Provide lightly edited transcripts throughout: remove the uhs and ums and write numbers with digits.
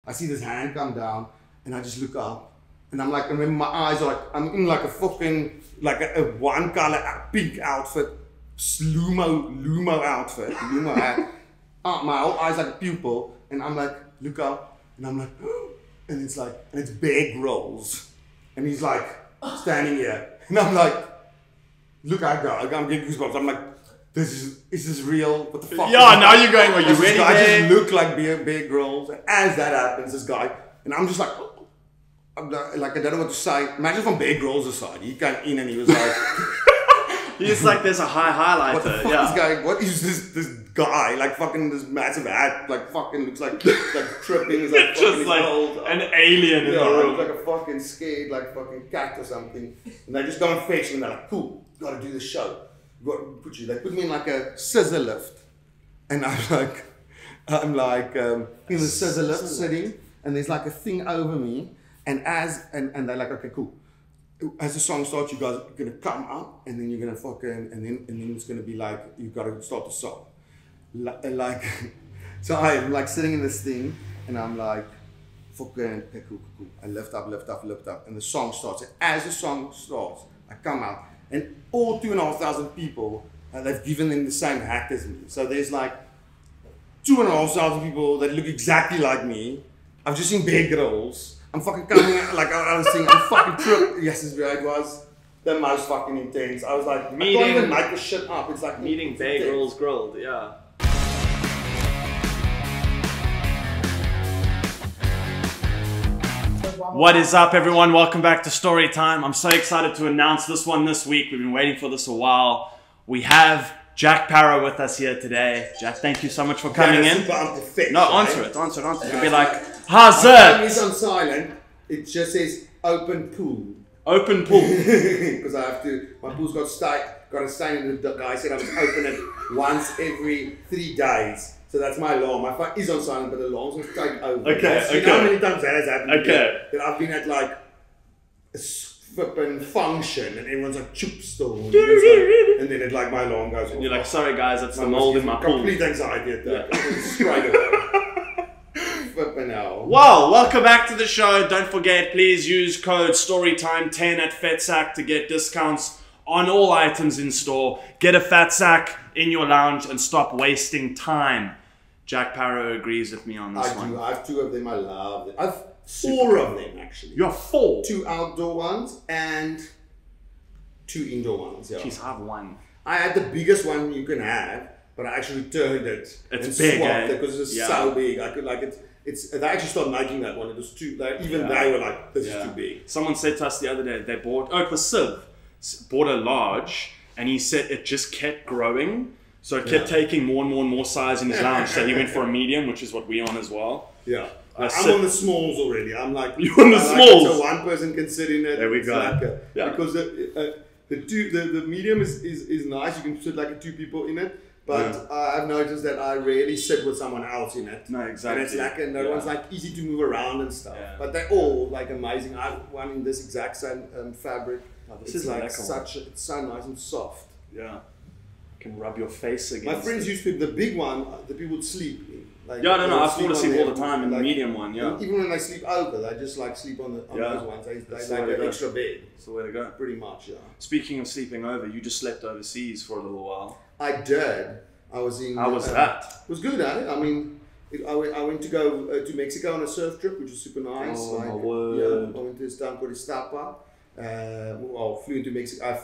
I see this hand come down, and I just look up, and I'm like, I remember my eyes are like, I'm in like a fucking, like a one color pink outfit, Lumo outfit, Lumo hat. My whole eyes like a pupil, and I'm like, look up, and I'm like, and it's like, and it's Bear Grylls, and he's like standing here, and I'm like, look, I'm getting goosebumps. I'm like, is this real? What the fuck? Yeah, now you're going, are you ready? This guy just look like Bear Grylls, and as that happens, this guy, and I'm just like, I'm like, I don't know what to say. Imagine from Bear Grylls' side, he came in and he was like, he's like, there's a highlighter. What the fuck is going? What is this guy? Like fucking this massive hat, like fucking looks like tripping. Is like just like an alien in the room. Like a fucking scared, like fucking cat or something. And they just go and fetch him and they're like, cool, gotta do the show. They put me in like a scissor lift, and I'm like in the scissor lift sitting, and there's like a thing over me, and they're like, okay, cool. As the song starts, you guys are gonna come up, and then you're gonna fucking, and then it's gonna be like, you gotta start the song. Like, so I'm like sitting in this thing, and I'm like, fucking, okay, cool. I lift up, and the song starts. And as the song starts, I come out, and all 2,500 people, they've given them the same hat as me. So there's like 2,500 people that look exactly like me. I've just seen Bear Grylls. I'm fucking coming out, like I was saying, I'm fucking tripped. Yes, it was the most fucking intense. I was like, I can't even make this shit up. It's like meeting Bear Grylls grilled, yeah. What is up, everyone? Welcome back to Story Time. I'm so excited to announce this one this week. We've been waiting for this a while. We have Jack Parow with us here today. Jack, thank you so much for coming in. No, answer it. You'll be like, how's it? It's on silent. It just says open pool. Open pool. Because I have to, my pool's got a stain in the guy said I must open it once every 3 days. So that's my alarm. My phone is on silent, but the alarm's going to take over. Okay. You know how many times that has happened? Okay. That I've been at like a flipping function and everyone's like, choop still. And then it like my alarm goes off. You're like, sorry guys, that's the mold in my pool. Complete anxiety at that. Straight away. Flipping hell. Well, welcome back to the show. Don't forget, please use code STORYTIME10 at FETSAC to get discounts on all items in store. Get a fat sack in your lounge and stop wasting time. Jack Parow agrees with me on this one. I have 2 of them. I love them. I have 4 of them actually. You have 4? 2 outdoor ones and 2 indoor ones. Yeah. Jeez, I have 1. I had the biggest one you can have, but I actually returned it. It's big, because it was so big. I could like it. They actually started making that one. It was too. Like, even they were like, "This is too big." Someone said to us the other day they bought. Oh, it was Siv. Bought a large, and he said it just kept growing. So it kept taking more and more size in his lounge. So he went for a medium, which is what we're on as well. Yeah. I'm on the smalls already. I'm like, you're on the smalls. So one person can sit in it. There we go. Like because the medium is nice. You can sit like 2 people in it. But I've noticed that I rarely sit with someone else in it. No, exactly. And it's like, and that one's like easy to move around and stuff. Yeah. But they're all like amazing. I have one in this exact same fabric. This is like it's so nice and soft. Yeah. Can rub your face against My friends used to, the big one, the people would sleep. Like, I fall asleep all the time in the medium one, Even when they sleep over, they just like sleep on those ones. They like an extra bed. That's the way to go. Pretty much, yeah. Speaking of sleeping over, you just slept overseas for a little while. I did. I was in... How was that? It was good, I mean, I went to go to Mexico on a surf trip, which was super nice. Oh, my word. I went to this town called Iztapa. Flew into Mexico.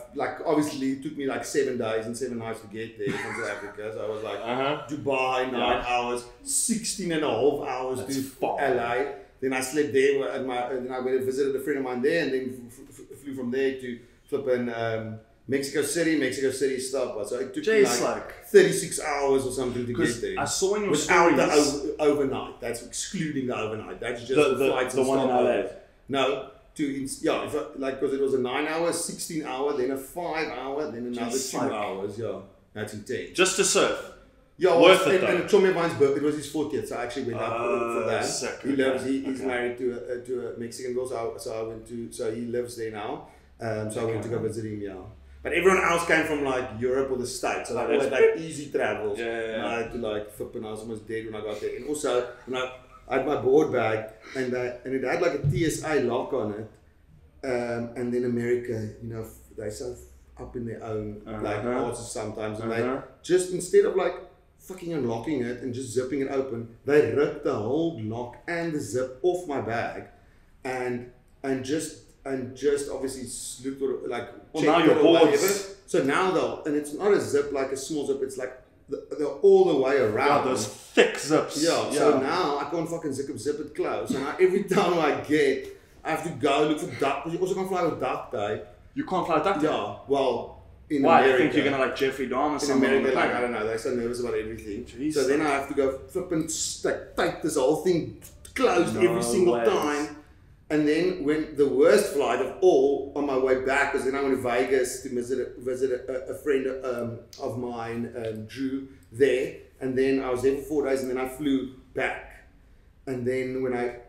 Obviously it took me like 7 days and 7 nights to get there from South Africa. So I was like Dubai 9 hours, 16 and a half hours to LA. Then I slept there and then I went and visited a friend of mine there, and then flew from there to flipping Mexico City, Iztapa. So it took me like 36 hours or something to get there. I saw in your without stories the overnight. That's excluding the overnight. That's just the flights the and one in LA. No. Because it was a 9 hour, 16 hour, then a 5 hour, then another 2 hours. Yeah, that's intense. Just to surf. Yeah, worth it though. And Tommy Vine's birthday, it was his 40th, so I actually went up for that. He's married to a Mexican girl, so he lives there now. So I went to go visit him. Yeah. But everyone else came from like Europe or the States, so like easy travels. Yeah. And I had to like flip, and I was almost dead when I got there. And also, I had my board bag, and it had like a TSA lock on it. And then America, you know, they're so up in their own like arts sometimes, and they just, instead of like fucking unlocking it and just zipping it open, they ripped the whole lock and the zip off my bag, and just obviously looked at, like, well, now your boards. So now though, and it's not a zip like a small zip, it's like they're all the way around. Yeah, those thick zips. Yeah, so now I can't fucking zip it close. And every time I have to go look for duct. You also can't fly with duct tape. You can't fly with duct tape? Yeah, well, in Why? America. You think you're gonna like Jeffrey Dahmer or something? In America, like, I don't know, they're so nervous about everything. Jeez, so then I have to go flip and tape this whole thing closed every single time. And then when the worst flight of all, on my way back, because then I went to Vegas to visit a friend of mine, Drew, there. And then I was there for 4 days, and then I flew back. And then when I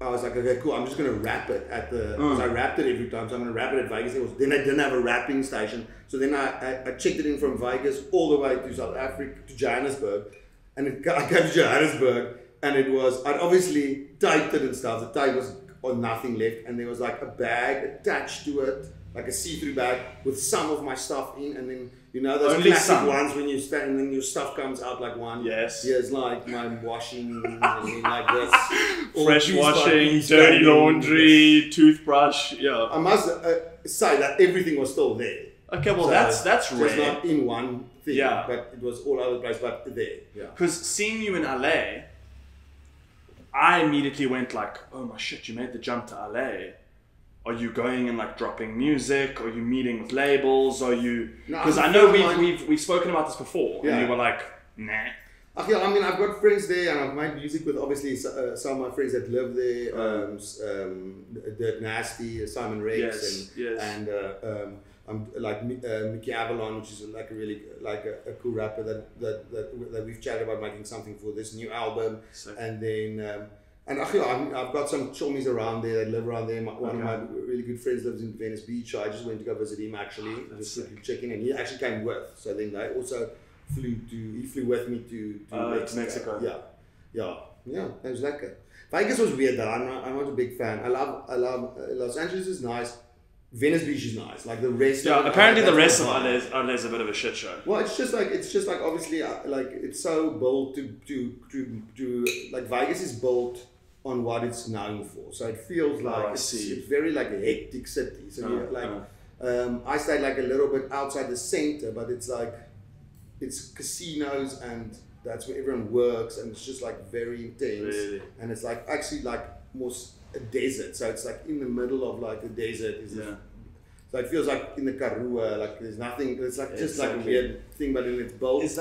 was like, okay, cool, I'm just going to wrap it at the, because I wrapped it every time, so I'm going to wrap it at Vegas. Then I didn't have a wrapping station. So then I checked it in from Vegas all the way to South Africa, to Johannesburg. And I came to Johannesburg, and I'd obviously taped it and stuff. The tape was on nothing left, and there was like a bag attached to it, like a see-through bag with some of my stuff in, and then, you know, those only classic some. ones when you stand and then your stuff comes out like one. Yes. Here's like my washing and then like this. Fresh washing, dirty laundry, toothbrush. Yeah. I must say that everything was still there. Okay, well, So that's rare. It's not in one thing, Yeah. but it was all over the place, but there. Yeah. Because seeing you in LA, I immediately went like, oh my shit, you made the jump to LA. Are you going and like dropping music? Are you meeting with labels? Are you? Because I know we've spoken about this before, and you were like, nah. Okay, I mean, I've got friends there, and I've made music with obviously some of my friends that live there. Dirt Nasty, Simon Rex, and like Mickey Avalon, which is like a really a cool rapper that we've chatted about making something for this new album. And then I've got some chommies around there that live around there. One of my really good friends lives in Venice Beach, so I just went to go visit him actually, just to check in, and he actually came with. So then they also he flew with me to Mexico. Yeah, it was lekker. Vegas was weird though. I'm not a big fan. I love Los Angeles is nice. Venice Beach is nice. Like the rest. Yeah, apparently the rest of LA is a bit of a shit show. Well, it's just like obviously like it's so built to like Vegas is built on what it's known for. So it feels like it's very like a hectic city. So I stayed like a little bit outside the center, but it's like it's casinos and that's where everyone works, and it's just like very intense. Really? And it's like actually like more a desert, so it's like in the middle of like a desert. So it feels like in the Karoo, like there's nothing. It's like just like a weird thing, but in its built. Is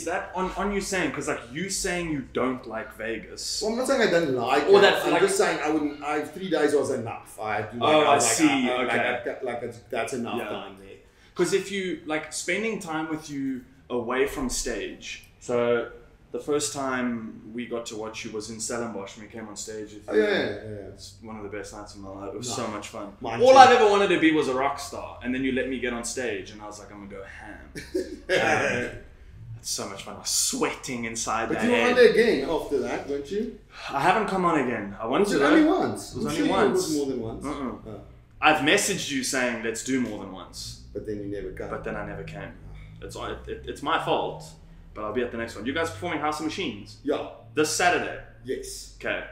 that on you saying? Because like you saying you don't like Vegas. Well, I'm not saying I don't like or it. That, I'm like, just saying I wouldn't. 3 days was enough. I had to. I see. Okay. That's enough time there. Because if you like spending time with you away from stage, so. The first time we got to watch you was in Stellenbosch when we came on stage. It's one of the best nights of my life. It was so much fun. All I've ever wanted to be was a rock star, and then you let me get on stage, and I was like, I'm gonna go ham. It's so much fun. I was sweating inside. But you were on there again after that, weren't you? I haven't come on again. I wanted to. Was it only once? It was only once. It was more than once. Oh. I've messaged you saying let's do more than once. But then you never came. But then I never came. It's my fault. But I'll be at the next one. You guys performing House of Machines? Yeah. This Saturday? Yes. Okay. Are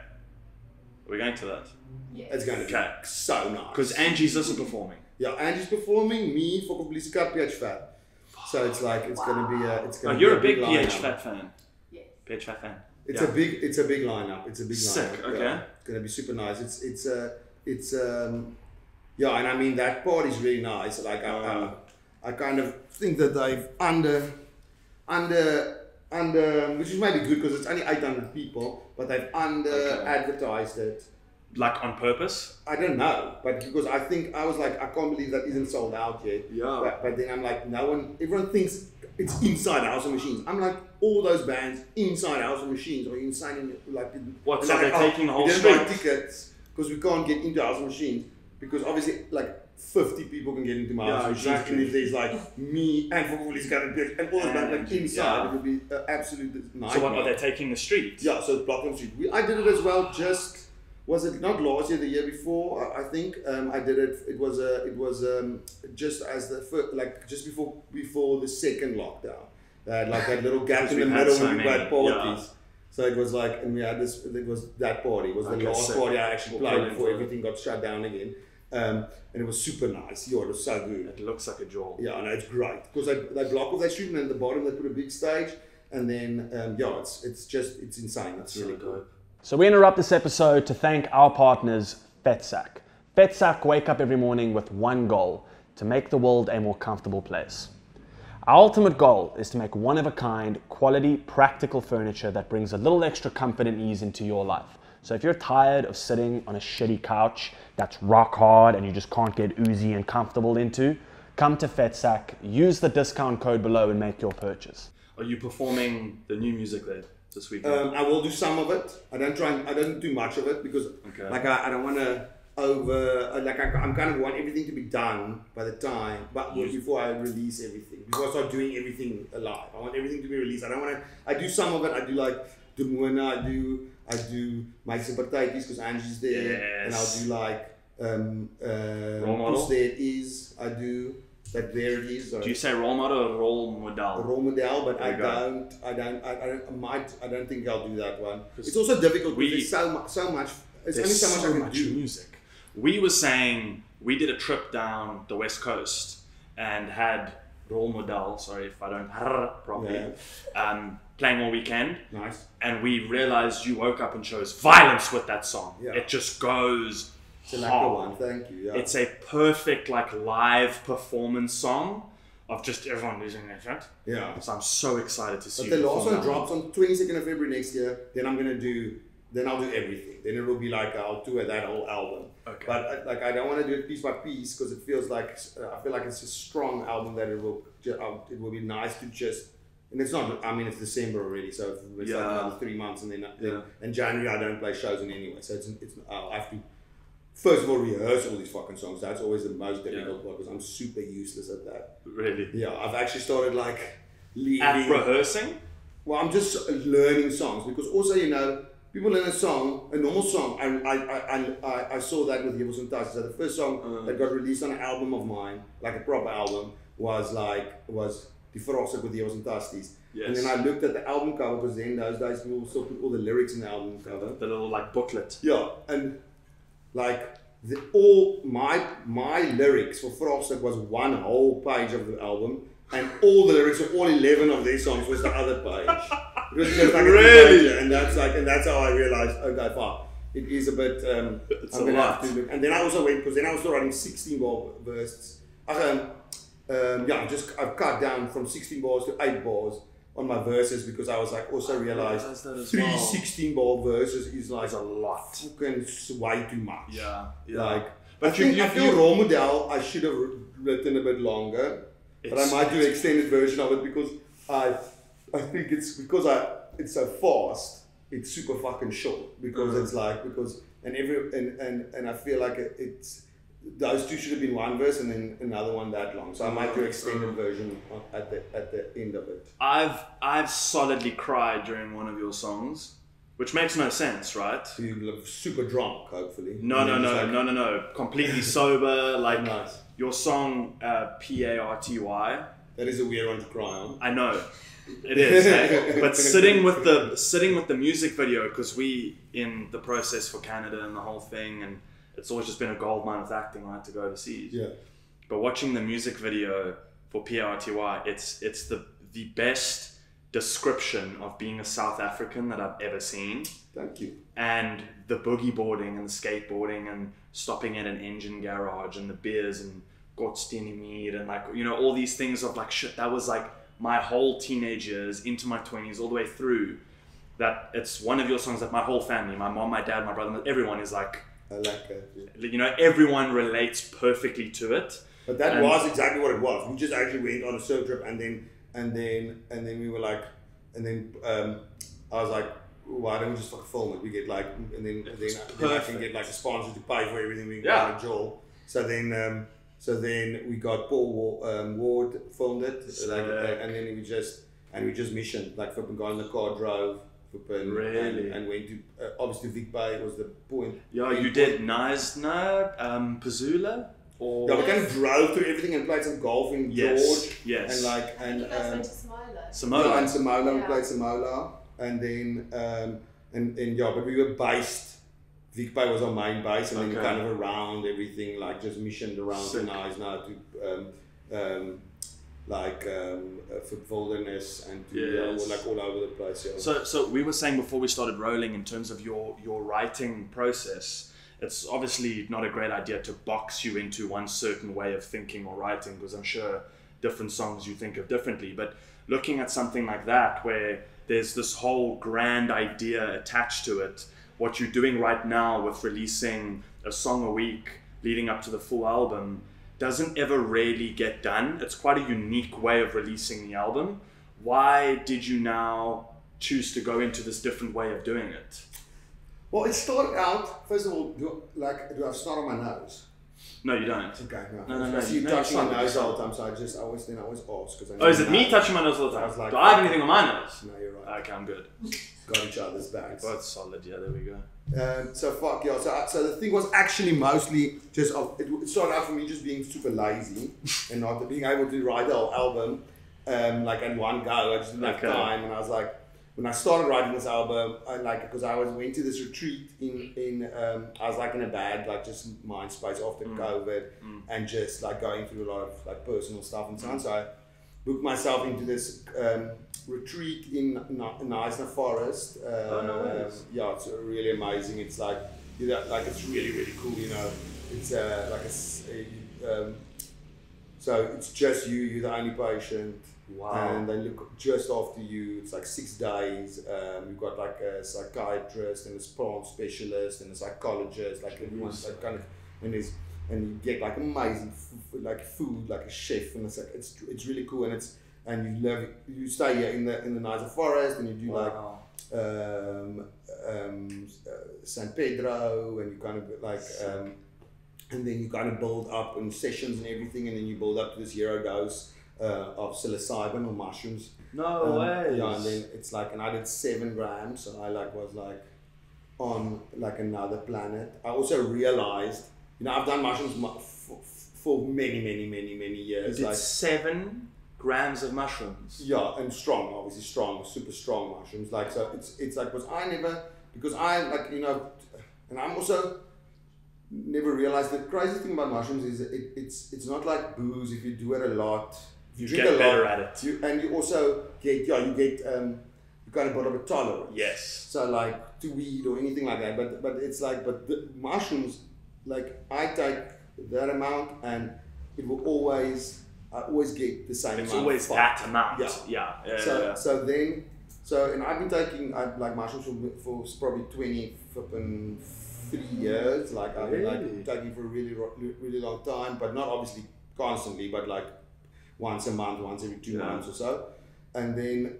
we going to that? Yeah. It's going to be so nice. Because Angie's also performing. Yeah, Angie's performing, me, Fokker Police Car, PH Fat. So it's like, it's going to be a... you're a big PH Fat fan. Yeah. PH Fat fan. It's a big lineup. It's a big lineup. Sick, okay. Yeah. It's going to be super nice. Yeah, and I mean, that part is really nice. Like, I kind of think that they've under which is maybe good because it's only 800 people, but they've advertised it. Like on purpose? I don't know, but because I was like, I can't believe that isn't sold out yet. Yeah. But then I'm like, everyone thinks it's inside House of Machines. I'm like, all those bands inside House of Machines are insane. What, so they're taking the whole street? street? We didn't buy tickets because we can't get into House of Machines because obviously, like, 50 people can get into my house. Exactly. And if there's like me and for all these kind of and all of that, like inside, it would be absolute nightmare. So what, are they taking the street? Yeah, so Blockland Street. I did it as well. Just was it not last year, the year before? I think I did it. It was just as the first, like just before the second lockdown. They had like that little gap in the middle when we had parties. So it was like, and we had this. It was that party. It was the last party I actually played before everything got shut down again. And it was super nice. Yeah, it was so good. It looks like a jaw. Yeah, no, it's great because they block off that street, and at the bottom they put a big stage, and then it's insane. It's really cool. So we interrupt this episode to thank our partners, FetSack. FetSack wake up every morning with one goal: to make the world a more comfortable place. Our ultimate goal is to make one-of-a-kind, quality, practical furniture that brings a little extra comfort and ease into your life. So if you're tired of sitting on a shitty couch that's rock hard and you just can't get oozy and comfortable into, come to FetSack, use the discount code below and make your purchase. Are you performing the new music there this weekend? I will do some of it. I don't do much of it because like I don't want to I'm kind of want everything to be done by the time, but before I release everything, before I start doing everything live, I want everything to be released. I do some of it. I do like Demona, I do my Sympathities because Angie's there, and I'll do like Role Model. There It Is. I do like There It Is. Do you say role model or role model? Role model, but I don't think I'll do that one. It's also difficult because there's so much. There's only so much I can do. Music. We were saying we did a trip down the West Coast and had role model. Sorry if I don't properly. Playing all weekend. Nice. And we realized you woke up and chose Violence with that song. Yeah. It just goes It's a lekker one, thank you. Yeah. It's a perfect like live performance song of just everyone losing their shit. Yeah. So I'm so excited to see But you the last perform one that drops on 22nd of February next year. Then I'll do everything. Then it will be like I'll tour that whole album. Okay. But I don't want to do it piece by piece because it feels like I feel like it's a strong album that it will be nice to just. And it's not. I mean, it's December already, so it's like another 3 months, and then in January I don't play shows in anyway. So it's I have to first of all rehearse all these fucking songs. That's always the most difficult part because I'm super useless at that. Really? Yeah, I've actually started like leaving. At rehearsing? Well, I'm just learning songs because also people learn a normal song. I saw that with Yevils and Ties. So the first song that got released on an album of mine, like a proper album, was Die Verrassing with Yevils and Ties. Yes. And then I looked at the album cover because then those days people still put all the lyrics in the album cover. The little like booklet. Yeah, and like all my lyrics for Verrassing was one whole page of the album, and all the lyrics of all 11 of their songs was the other page. It was just like really? And that's how I realized, okay, fuck, it is a bit. It's I'm a gonna lot. have to look. And then I also went because then I was still writing 16 bar verses. I've cut down from 16 bars to 8 bars on my verses because I was like also realized 16 bar verses is like a lot. Fucking way too much. Yeah. Like, but I feel Role Model I should have written a bit longer, but I might do an extended version of it because I think it's because it's so fast. It's super fucking short because it's like and I feel like it's those two should have been one verse and then another one that long. So I might do an extended version at the end of it. I've solidly cried during one of your songs, which makes no sense, right? So you look super drunk, hopefully. No. Completely sober. Like nice. Your song Party. That is a weird one to cry on. I know. It is, eh? But sitting with the music video, because we in the process for Canada and the whole thing, and it's always just been a gold mine with acting, right, to go overseas. Yeah. But watching the music video for PRTY, it's the best description of being a South African that I've ever seen. Thank you. And the boogie boarding and the skateboarding and stopping at an engine garage and the beers and Gottstein meat and like, all these things of like shit. That was like my whole teenage years into my 20s all the way through. That it's one of your songs that my whole family, my mom, my dad, my brother, everyone is like, I like that. Everyone relates perfectly to it. But that was exactly what it was. We just actually went on a surf trip and then we were like, I was like, why don't we just fucking film it? We get like, and then I can get like a sponsor to pay for everything we got on a Joel. So then So then we got Paul Ward filmed it, like, Sick. and then we just missioned, like flipping got in the car, drove, flipping, Really? and went to obviously Vic Bay was the point. Yeah, you did Neisner, Pazula, or Yeah, we kind of drove through everything and played some golf in George, yes, and like And you guys went to Samola. Samoa. and Samola, we Yeah. played Samola, and then and yeah, but we were based. Vic Bay was our main base, and then Okay. kind of around everything, like just missioned around Sick. to Nice now to for wilderness and to Yes. like all over the place. Yeah. So we were saying before we started rolling in terms of your writing process, it's obviously not a great idea to box you into one certain way of thinking or writing, because I'm sure different songs you think of differently. But looking at something like that where there's this whole grand idea attached to it, what you're doing right now with releasing a song a week leading up to the full album doesn't ever really get done. It's quite a unique way of releasing the album. Why did you now choose to go into this different way of doing it? Well, it started out. First of all, do I start on my nose? No, you don't. Okay, No, I see you no, touching you my can't. nose all the time, so I always ask because I know. Oh, is it me now. touching my nose all the I time? was like- Do I have anything on my nose? No, you're right. Okay, I'm good. Got each other's backs. Both solid, yeah, there we go. So fuck yeah. So the thing was actually mostly just it started out for me just being super lazy and not being able to write the whole album like in one go. I just didn't have Okay. time, and I was like, when I started writing this album, because I went to this retreat in I was like in a bad like just mind space after COVID and just like going through a lot of like personal stuff and so on. So I booked myself into this retreat in Neisner Forest. Nice. Yeah, it's really amazing. It's like, you know, like it's really really cool. You know, it's so it's just you're the only patient. Wow. And they look just after you. It's like 6 days. You've got like a psychiatrist and a plant specialist and a psychologist. Like everyone's like kind of and you get like amazing food, like a chef, and it's like it's really cool. And you stay here in the Neisner Forest, and you do Wow. San Pedro, and you kind of like and then you kind of build up in sessions and everything, and then you build up to this hero dose of psilocybin or mushrooms. No way. Yeah, and then it's like, and I did 7 grams, so I was like on like another planet. I also realized, you know, I've done mushrooms for many years. You did Like 7 grams of mushrooms. yeah, and strong, obviously strong, super strong mushrooms. Like so, it's like because I like, you know, and I'm also never realized the crazy thing about mushrooms is it's not like booze. If you do it a lot, if you drink get a better lot, at it. you also get you kind of build up a tolerance. Yes. So like to weed or anything like that, but it's like the mushrooms, like I take that amount and it will always I always get the same It's amount. always of that fuck. amount. Yeah. Yeah. So and I've been taking like mushrooms for probably 3 years. Like I've been Really? like taking for a really long time, but not obviously constantly, but like once a month, once every 2 months or so, and then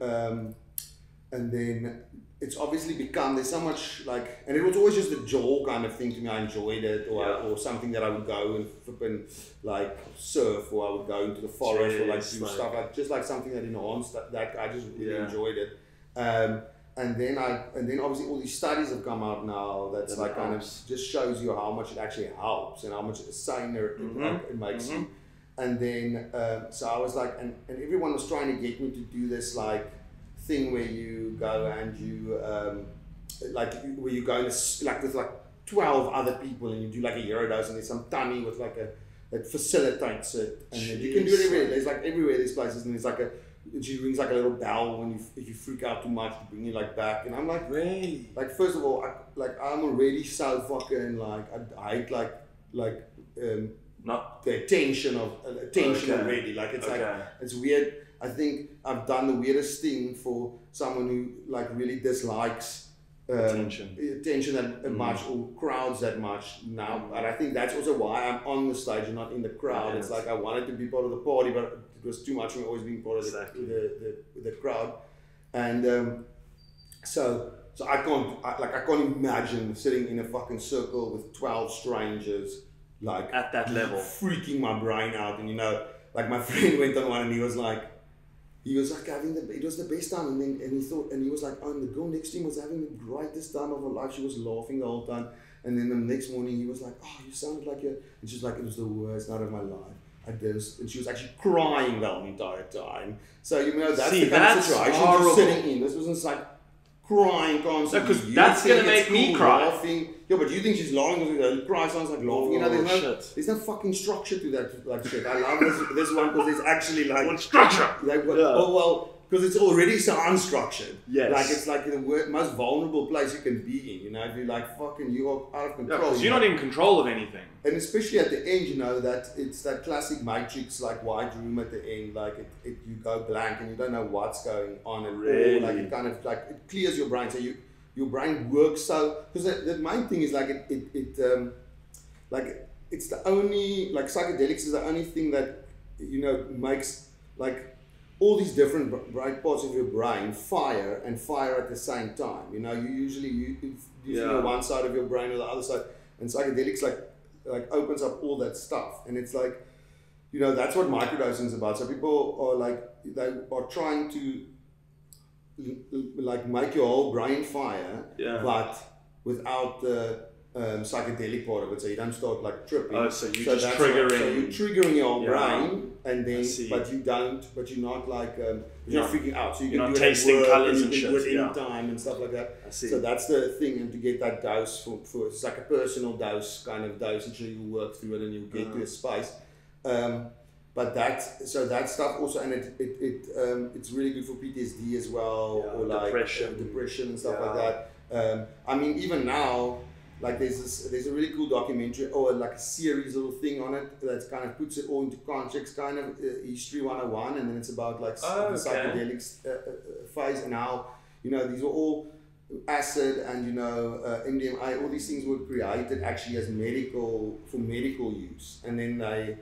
it's obviously become, there's so much like, and it was always just a jaw kind of thing to me. I enjoyed it, or something that I would go and flipping like surf, or I would go into the forest or like Jeez, do like- stuff like just like something that enhanced that I just really Yeah. enjoyed it. And then obviously all these studies have come out now that's That like kind of helps. just shows you how much it actually helps and how much saner it makes you. And then so I was like, and everyone was trying to get me to do this like thing where you go and you where you go like with like 12 other people and you do like a hero dose, and there's some dummy with like that facilitates it, and then you can do it everywhere. There's like everywhere there's places, and there's like she rings like a little bell when if you freak out too much to bring you like back. And I'm like, Really? like first of all, I'm already so fucking like I hate Not. the attention Okay. already. Like it's Okay. like it's weird. I think I've done the weirdest thing for someone who like really dislikes attention that much or crowds that much now. And I think that's also why I'm on the stage and not in the crowd. It's like I wanted to be part of the party, but it was too much for me always being part of the crowd. And so I can't imagine sitting in a fucking circle with 12 strangers like At that level. freaking my brain out. And like my friend went on one and he was like having it was the best time, and he was like, oh, and the girl next to him was having the greatest time of her life. She was laughing the whole time, and then the next morning he was like, oh, you sounded like and she's like, it was the worst night of my life. I did, and she was actually crying the whole entire time. So that's the kind of situation you're sitting in. This wasn't like crying constantly. Because that's gonna make me cry. Laughing. Yeah, but you think she's lying because the cry sounds like laughing. There's no fucking structure to that like shit. I love this one because there's actually like what structure? Oh well, because it's already so unstructured. Yes. Like it's like the most vulnerable place you can be in. If you're like fucking, you are out of control. Because you're not in control of anything. And especially at the end, that it's that classic Matrix like white room at the end, like you go blank and you don't know what's going on, and really? like it kind of like it clears your brain, so your brain works so, because the main thing is like like it's the only, like psychedelics is the only thing that makes like all these different bright parts of your brain fire at the same time. You usually using one side of your brain or the other side, and psychedelics like opens up all that stuff, and it's like that's what microdosing is about. So people are like, they are trying to like make your whole brain fire, but without the psychedelic part of it, so you don't start like tripping. Oh, so you're just triggering. So you're triggering your whole brain, and then but you're not like you're not freaking out. So you can do tasting it colours and and you can shit. do it any time and stuff like that. I see. So that's the thing, and to get that dose for it's like a personal dose kind of dose, and you work through it and you get to a space. But that stuff also, and it's really good for PTSD as well, or like depression and stuff like that. I mean, even now, like there's a really cool documentary or like a series little thing on it that kind of puts it all into context, kind of history 101, and then it's about like the psychedelics phase, and how these were all acid and MDMA, all these things were created actually as for medical use, and then they,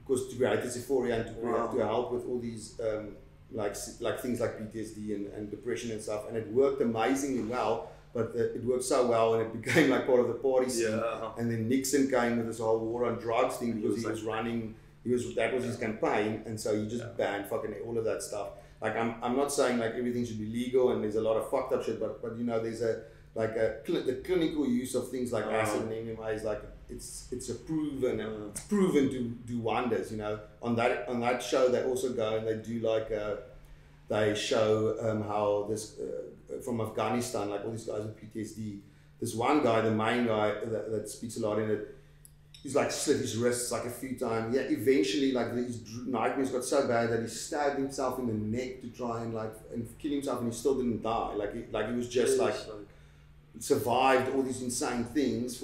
because to create this euphoria and to help with all these like things like PTSD and depression and stuff, and it worked amazingly well. But it worked so well, and it became like part of the party scene. Yeah. And then Nixon came with this whole war on drugs thing, because that was his campaign, and so he just banned fucking all of that stuff. Like I'm not saying like everything should be legal, and there's a lot of fucked up shit, but there's the clinical use of things like acid and MDMA is like it's proven to do wonders. On that show they also go and they do like they show how this from Afghanistan, like all these guys with PTSD. This one guy, the main guy that speaks a lot in it, he's like slit his wrists like a few times. Yeah, eventually like his nightmares got so bad that he stabbed himself in the neck to try and kill himself, and he still didn't die. Like he was just survived all these insane things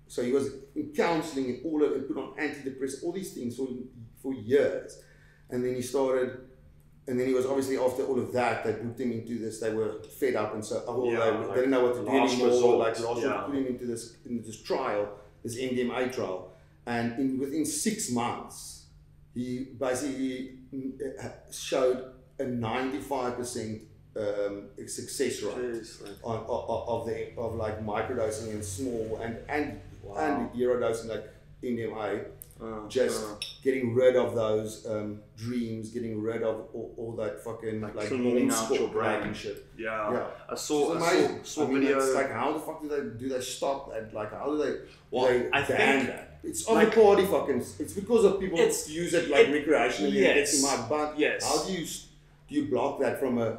so he was in counselling and all of it, put on antidepressants, all these things for years, and then he started. And then he was obviously, after all of that, they put him into this. They were fed up, and so they didn't know what to do anymore. Put him into this trial, this MDMA trial, and within 6 months, he basically showed a 95% success rate of like microdosing and small and eurodosing like MDMA. Getting rid of those dreams, getting rid of all that fucking like cleaning out your brain and shit. Yeah. I saw video. It's like, how the fuck do they stop that? Like, how do they ban that? It's on the party fucking. It's because of people use it like recreationally and get too much. But how do you block that from a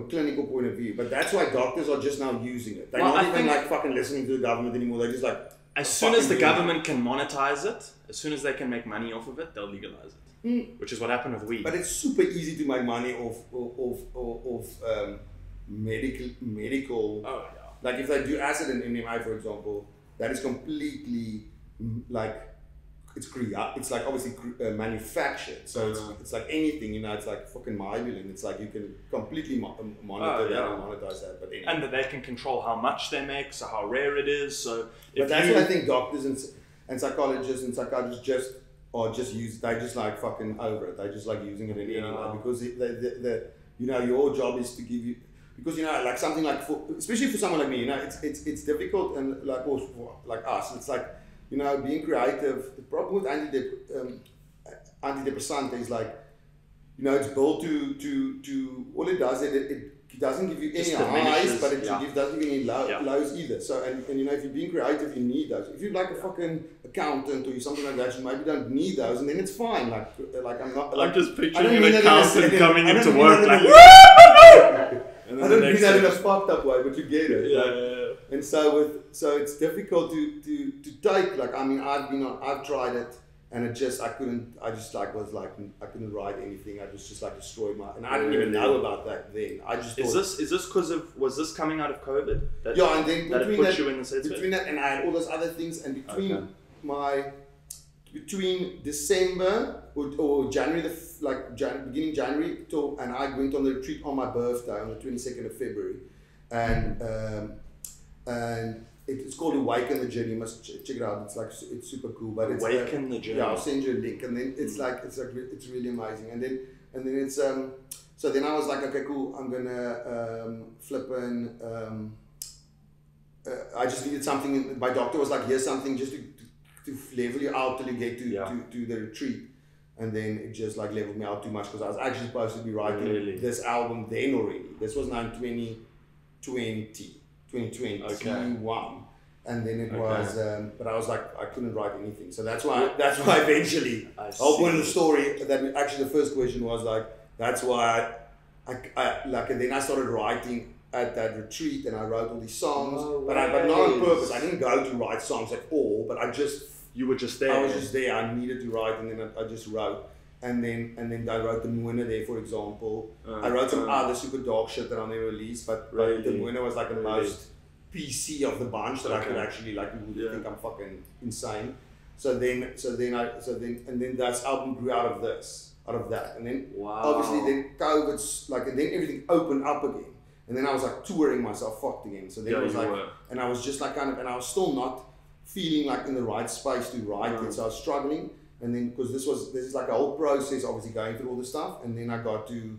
clinical point of view? But that's why doctors are just now using it. They're not even like fucking listening to the government anymore. They're just like. As soon as the government can monetize it, as soon as they can make money off of it, they'll legalize it. Which is what happened with weed. But it's super easy to make money off medical. Oh yeah. Like if they do acid and MDMA, for example, that is completely like it's like obviously manufactured. So it's like anything, it's like fucking Mybuline. It's like you can completely monitor that and monetize that. But anyway. And that they can control how much they make, so how rare it is. So but that's what I think doctors and psychologists and psychiatrists they just like fucking over it. They just like using it in any way, because your job is to give you, because like something like especially for someone like me, it's difficult, and like for like us, it's like you know, being creative. The problem with antidepressant is like, you know, it's built to all it does, it doesn't give you any highs, but it doesn't give you any lows either. So, and you know, if you're being creative, you need those. If you're like a fucking accountant or you're something like that, you maybe don't need those, and then it's fine. Like I'm not. Like, I'm just picturing an accountant coming into I work like. don't mean that in a fucked up way, but you get it. Yeah, like, yeah. And so it's difficult to take. Like, I mean, I've tried it. And I couldn't write anything. I just like destroyed and I didn't even know about that then. I just was this coming out of COVID? And then between that and I had all those other things, and between December or January, beginning January and I went on the retreat on my birthday on the 22nd of February, and it's called Awaken the Journey. You must check it out. It's super cool. But it's Awaken the Journey. Yeah, I'll send you a link, and then it's really amazing. And then it's so then I was like, okay, cool. I'm gonna I just needed something. My doctor was like, here's something just to level you out till you get to the retreat. And then it just like leveled me out too much because I was actually supposed to be writing this album then already. This was now in 2021, and then it was, but I was like, I couldn't write anything, so that's why eventually, I'll put in the story that actually the first question was like, that's why I like, and then I started writing at that retreat, and I wrote all these songs, but not on purpose. I didn't go to write songs at all, but you were just there. I was just there. I needed to write, and then I just wrote. And then I wrote the Moona there, for example. I wrote some other super dog shit that I never released, but the Moona was like the most PC of the bunch that I could actually like. People would think I'm fucking insane. So then that album grew out of that, and then obviously then COVID's like, and then everything opened up again, and then I was like touring myself fucked again. So then it was like, and I was just like and I was still not feeling like in the right space to write it, so I was struggling. And then, because this is like a whole process, obviously going through all this stuff, and then I got to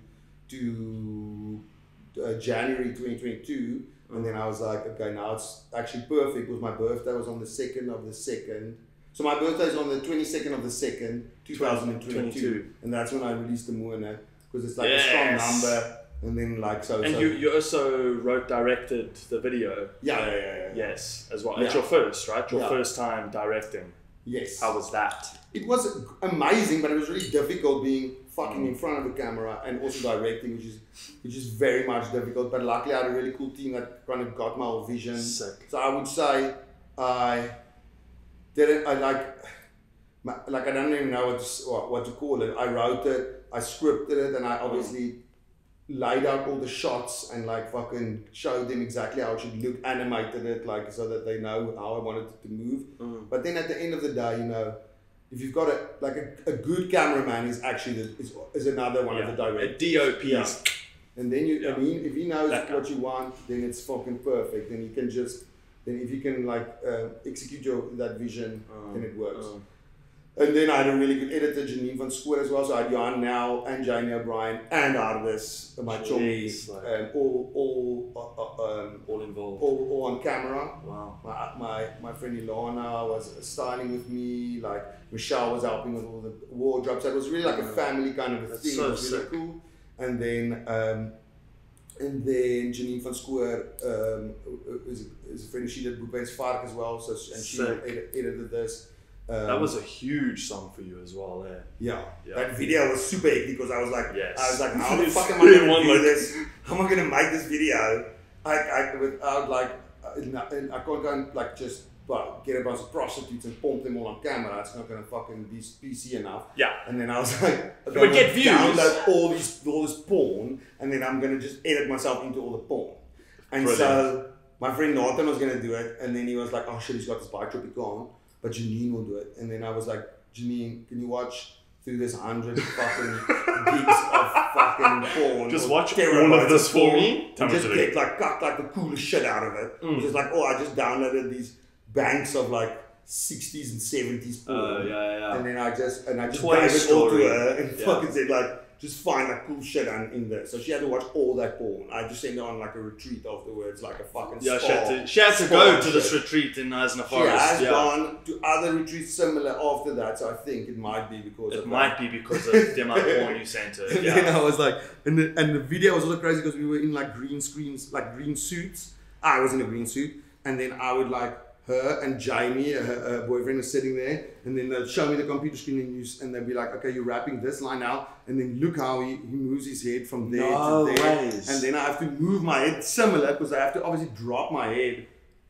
January 2022, and then I was like, okay, now it's actually perfect, because my birthday was on the 2nd of the 2nd. So my birthday is on the 22nd of the 2nd, 2022, and that's when I released the Moona, because it's like a strong number, and then like so. And you also directed the video. Yeah. Yes, as well. It's your first, right? Your first time directing. Yes. How was that? It was amazing, but it was really difficult being fucking in front of the camera and also directing, which is very much difficult. But luckily, I had a really cool team that kind of got my whole vision. Sick. So I would say I did it. I don't even know what to call it. I wrote it, I scripted it, and I obviously laid out all the shots and like fucking showed them exactly how it should look, animated it like so that they know how I wanted it to move. But then at the end of the day, you know, if you've got a good cameraman is actually is another one of the directors. A DOP. Yeah. And then I mean, if he knows what you want, then it's fucking perfect. Then you can if you can like execute that vision, then it works. And then I had a really good editor, Janine van Schoor as well. So I had Johan Nel and Janie O'Brien and Ardis, my chommy, all involved, all on camera. Wow. My friend Ilana was styling with me. Like Michelle was helping with all the wardrobes. So it was really like a family kind of a thing. So it was really cool. And then Janine van Schoor is a friend. She did Boepens Vark as well. So she edited this. That was a huge song for you as well, eh? Yeah. That video was super epic because I was like, how the fuck am I going gonna do this? How am I gonna make this video? I can't go and like just get a bunch of prostitutes and pomp them all on camera. It's not gonna fucking be PC enough. Yeah. And then I was like, I'm gonna get views. Download all this porn, and then I'm gonna just edit myself into all the porn. And so my friend Nathan was gonna do it, and then he was like, oh shit, he's got this bike trip, he can't. But Janine will do it. And then I was like, Janine, can you watch through this 100 fucking gigs of fucking porn? Just watch all of this for me? And just get cut like the coolest shit out of it. Just like, I just downloaded these banks of like 60s and 70s porn. Yeah. And then I just gave it all to Story. her and fucking said like, just find like cool shit in there. So she had to watch all that porn. I just sent her on like a retreat afterwards, like a fucking Yeah, spa. she had to go to this retreat in Eisner She Forest. has gone to other retreats similar after that, so I think it might be because It might be because of the amount of porn you sent her. And then I was like, and the video was also crazy because we were in like green screens, like green suits. I was in a green suit, and then I would like her and Jamie, her boyfriend, was sitting there, and then they'd show me the computer screen and they'd be like, okay, you're rapping this line out, and then look how he moves his head from there to there, and then I have to move my head similar because I have to obviously drop my head,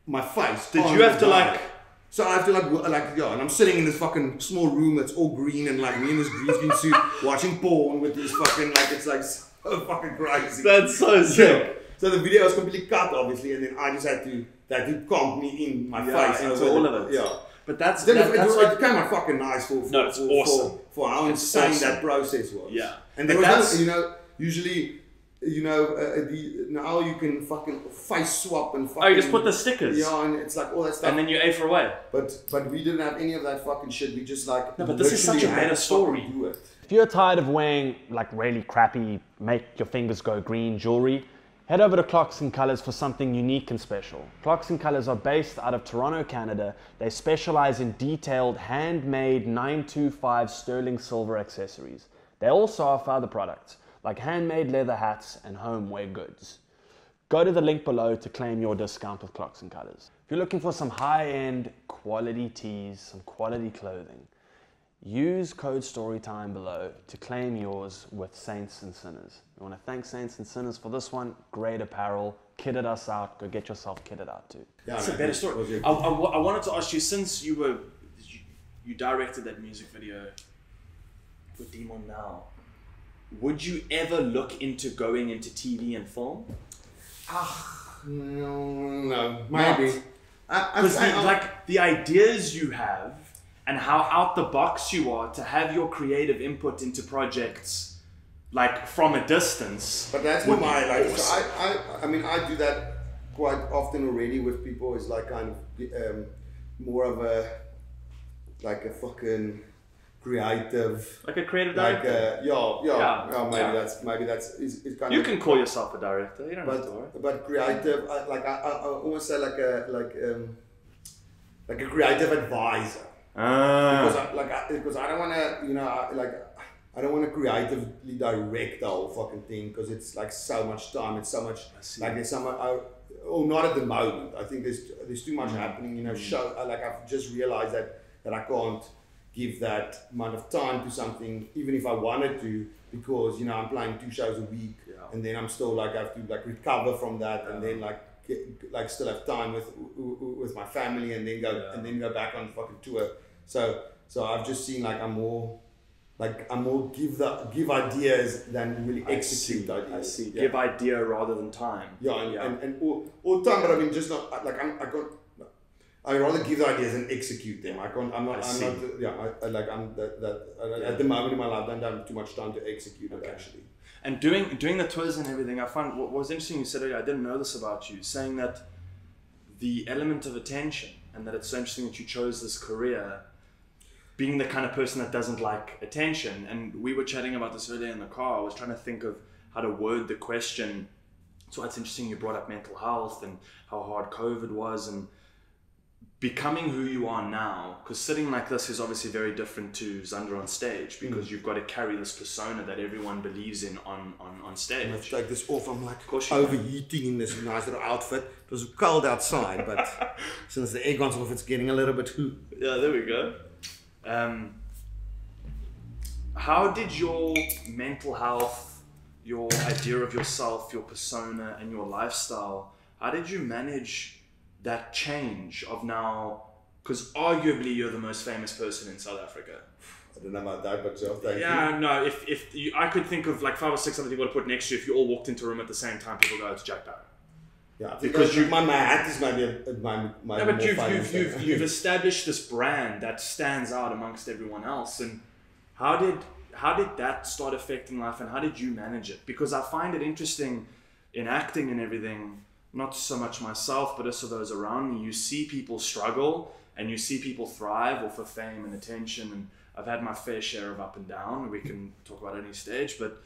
my face. Did you have to like? So I have to like yeah, and I'm sitting in this fucking small room that's all green and like me in this green screen suit watching porn with this fucking like it's like so fucking crazy. That's so sick. So the video was completely cut obviously, and then I just had to comp me in my face into all of it. Yeah. But that's Then that's it came out fucking nice for it's awesome. for how insane that process was. Yeah. And there was usually now you can fucking face swap and fucking. Oh, you just put the stickers. Yeah, and it's like all that stuff. And then you A for away. But we didn't have any of that fucking shit. We just like. No, but this is such a better story. Do it. If you're tired of wearing like really crappy, make your fingers go green jewelry, head over to Clocks and Colors for something unique and special. Clocks and Colors are based out of Toronto, Canada. They specialize in detailed, handmade 925 sterling silver accessories. They also offer other products like handmade leather hats and homeware goods. Go to the link below to claim your discount with Clocks and Colors. If you're looking for some high-end quality tees, some quality clothing, use code STORYTIME below to claim yours with Saints and Sinners. We want to thank Saints and Sinners for this one. Great apparel. Kitted us out. Go get yourself kitted out too. Yeah, That's a better story. I wanted to ask you, since you directed that music video for Demon Now, would you ever look into going into TV and film? No, maybe. Because like the ideas you have and how out the box you are to have your creative input into projects like from a distance. But that's what my like. So I mean I do that quite often already with people. It's like kind of more of a like a fucking creative, like a creative like director. maybe that's is kind you of. can call yourself a director. You don't have to worry. But creative, I almost say like a creative advisor. Because I don't want to I don't want to creatively direct the whole fucking thing because it's like so much time. It's so much like there's so much. Not at the moment. I think there's too much happening. I've just realized that I can't give that amount of time to something, even if I wanted to, because I'm playing 2 shows a week, and then I'm still I have to recover from that, and then still have time with my family, and then go back on the fucking tour. So I've just seen I'm more give ideas than really execute ideas. I see. Give idea rather than time. And all time, but I mean just not I rather give the ideas and execute them. At the moment in my life, I don't have too much time to execute it actually. And doing the tours and everything, I found what was interesting. You said earlier, I didn't know this about you, saying that the element of attention, and that it's so interesting that you chose this career, being the kind of person that doesn't like attention. And we were chatting about this earlier in the car. I was trying to think of how to word the question. So it's interesting you brought up mental health and how hard COVID was, and becoming who you are now, because sitting like this is obviously very different to Xander on stage, because you've got to carry this persona that everyone believes in on stage. Let's take this off. I'm overheating in this nice little outfit. It was cold outside, but since the aircon's off, it's getting a little bit. Yeah, there we go. How did your mental health, your idea of yourself, your persona, and your lifestyle, how did you manage that change of now, because arguably you're the most famous person in South Africa? I don't know about that, but thank you. Yeah, no, if you, I could think of 5 or 6 other people to put next to you. If you all walked into a room at the same time, people go, it's Jack Barrow. Yeah, because my hat is maybe my yeah, but you've established this brand that stands out amongst everyone else. And how did that start affecting life, and how did you manage it? Because I find it interesting in acting and everything, not so much myself, but also those around me. You see people struggle and you see people thrive off of fame and attention. And I've had my fair share of up and down. We can talk about any stage, but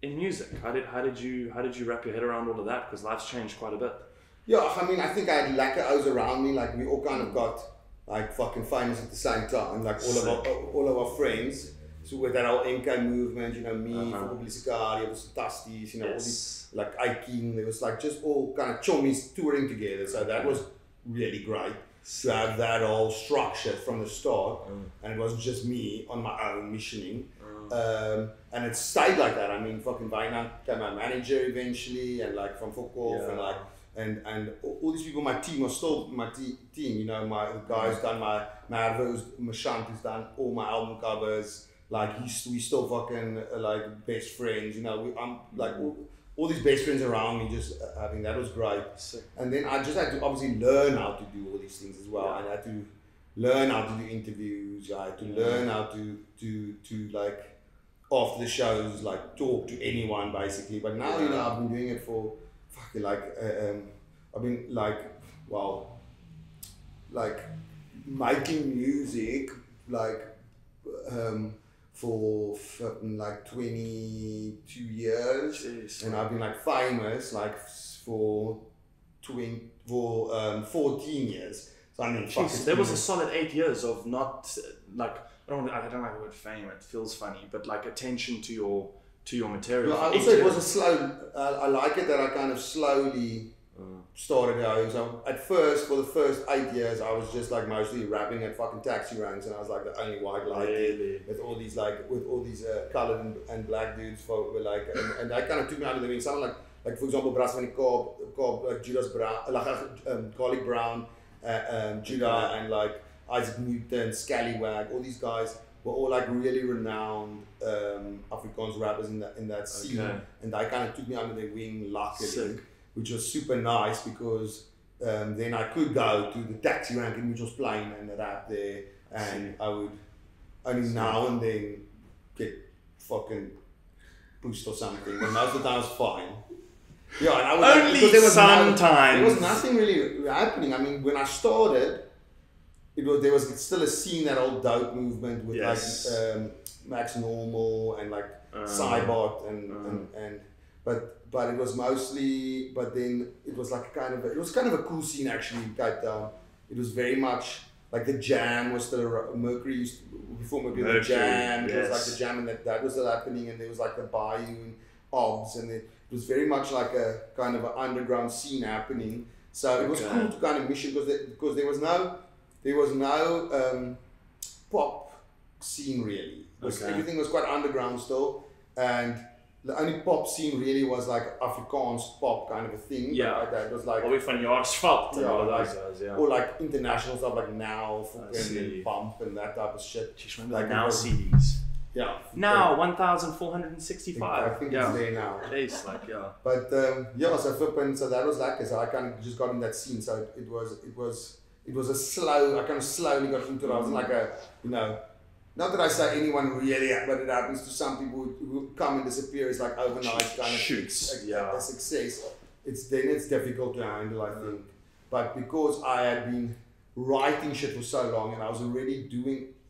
in music, how did you wrap your head around all of that? Because life's changed quite a bit. Yeah, I mean, I think I had lacquers around me. Like we all kind of got like fucking famous at the same time. Like all of our friends. So with that whole MK movement, you know, me, Football Sicari, it was Fantasties, you know, all these, like Aiking, there was like just all kind of chummies touring together. So that was really great to have that whole structure from the start. And it wasn't just me on my own missioning. And it stayed like that. I mean, fucking Wynand became my manager eventually, and like from Fokov, and like, and all these people, my team are still my team, you know, the guy's done Marvo's, Mashant has done all my album covers. Like we still fucking like best friends, you know. I'm like all these best friends around me, just having that was great. And then I just had to obviously learn how to do all these things as well. I had to learn how to do interviews. I had to learn how to like after the shows, like talk to anyone basically. But now you know I've been doing it for fucking like I've been like like making music like for like 22 years. Jeez, and I've been like famous like for 14 years. So I mean, jeez, there was a solid 8 years of not like I don't like the word fame. It feels funny, but like attention to your material. Yeah, also it was a slow. I like it that I kind of slowly started out. So at first, for the first 8 years, I was just like mostly rapping at fucking taxi ranks, and I was like the only white light with all these coloured and black dudes were like, and that kind of took me under the wing. Someone like for example, Bras van die Kaap, like Judas Brown, Garlic Brown, Judah, and like Isaac Newton, Scallywag, all these guys were all like really renowned Afrikaans rappers in that scene, and they kind of took me under their wing, luckily, which was super nice because then I could go to the taxi rank in Mitchell's Plain and rap there, and I would only now and then get fucking pushed or something, but most of the time it was fine. Yeah, and I would only there was sometimes there was nothing really happening. I mean, when I started, there was still a scene, that old dope movement with like Max Normal and like Cybot and but it was mostly, but then it was like kind of a cool scene actually in Cape Town. It was very much like the Jam was still Mercury before Mercury the Jam. It was like the Jam, and that was still happening, and there was like the Bayou and Obs, and it was very much like a kind of an underground scene happening. So it was cool to kind of mission because there was no pop scene really. Everything was quite underground still, and the only pop scene really was like Afrikaans pop kind of a thing. Yeah, like that was like Alweer van Jaarsveld and all of like, those guys, yeah. Or like international stuff like Now, and Bump and that type of shit. Just remember like Now CDs. Yeah. Now 1,465. I think it's there now. Jeez, like But so flipping, so that was like, so I kind of just got in that scene. So it was a slow. I kind of slowly got into it. I wasn't like a, you know. Not that I say anyone really, but it happens to some people who come and disappear. It's like overnight kind of a success. It's difficult to handle, I think. But because I had been writing shit for so long, and I was already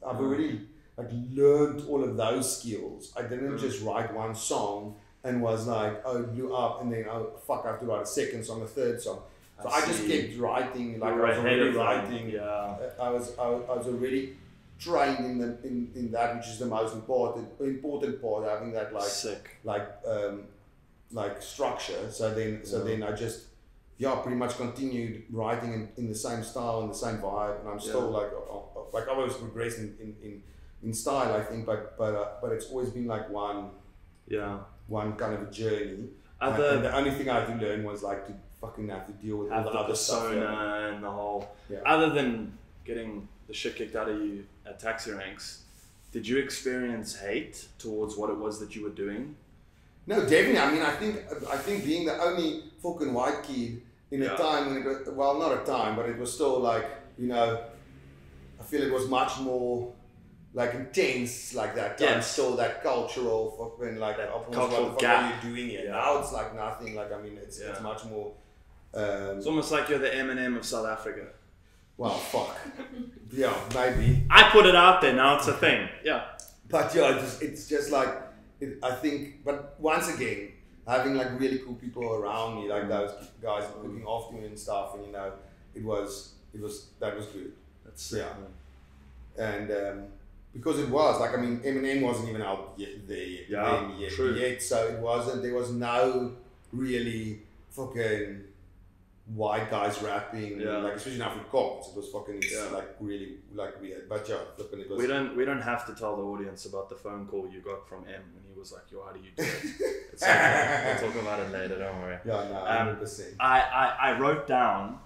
I've already like learned all of those skills. I didn't just write one song and was like, oh, it blew up, and then oh fuck, I have to write a second song, a third song. So I just kept writing, like I was already writing. Yeah. I was already trained in that, which is the most important part, having that like structure. So then I just pretty much continued writing in the same style and the same vibe, and I'm still like I've always progressed in style, I think, but it's always been like one kind of a journey. And the only thing I had to learn was like to fucking have to deal with all the other stuff and the whole. Other than getting the shit kicked out of you at taxi ranks, did you experience hate towards what it was that you were doing? No, definitely. I mean, I think being the only fucking white kid in a time when it was, well, not a time, but it was still like, you know, I feel it was much more like intense like that time. Yes. Still that cultural fucking like cultural gap. What are you doing here? Yeah. Now it's like nothing. Like I mean, it's much more. It's almost like you're the Eminem of South Africa. Well, fuck. Yeah, maybe. I put it out there, now it's a thing. Yeah. But yeah, it's just like, I think, but once again, having like really cool people around me, like those guys looking after me and stuff, and that was good. That's sick, Yeah. man. And because it was like, I mean, Eminem wasn't even out yet, True. yet, so there was no really fucking white guys rapping, Yeah. like especially in Afrikaans. It was fucking Yeah. like really like weird. But yeah, flipping it was. We don't have to tell the audience about the phone call you got from M when he was like, "Yo, how do you do it?" It's okay. We'll talk about it later. Don't worry. Yeah, no, 100%. I wrote down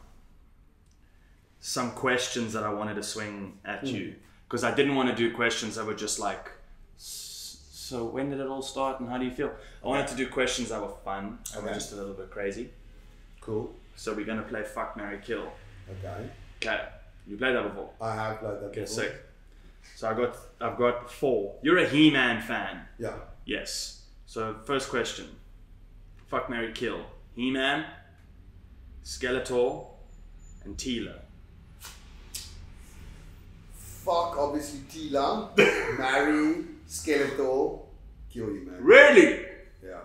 some questions that I wanted to swing at you because I didn't want to do questions that were just like, so when did it all start and how do you feel? I wanted to do questions that were fun and were just a little bit crazy. Cool. So we're gonna play Fuck, Marry, Kill. Okay. Okay, you played that before? I have played that Okay, before. sick. So I've got 4. You're a He-Man fan. Yeah. Yes. So first question. Fuck, marry, kill. He-Man, Skeletor, and Teela. Fuck, obviously Tila, marry, Skeletor, kill you, man. Really? Yeah.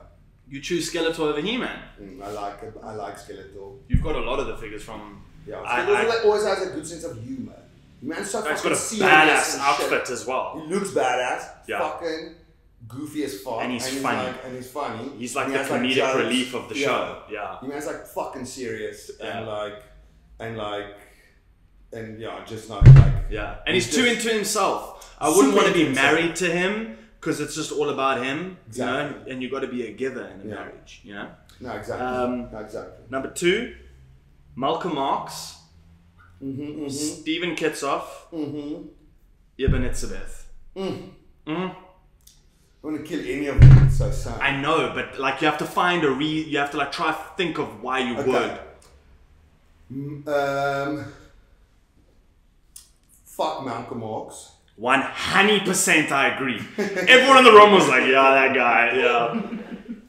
You choose Skeletor over He-Man? I like it. I like Skeletor. You've got a lot of the figures from... Yeah. I- Skeletor always has a good sense of humor. Man's so He's fucking got a serious badass and outfit shit. as well. He looks badass. Yeah. Fucking goofy as fuck. And he's funny. And he's funny. He's like And the he has, comedic jokes. relief of the show. Yeah. He man's like fucking serious Yeah. and just not like Yeah. And he's too just into himself. I wouldn't super want to be into himself. married to him because it's just all about him. Exactly. You know? And you've got to be a giver in a Yeah. marriage, you know? no exactly no, exactly. Number 2, Malcolm Marx, Stephen Kitsoff, Ibn Itzebeth. I want to kill any of them. It's so sad. I know, but like you have to find you have to like try to think of why you would. Fuck Malcolm Marx. 100% I agree. Everyone in the room was like, yeah, that guy, yeah.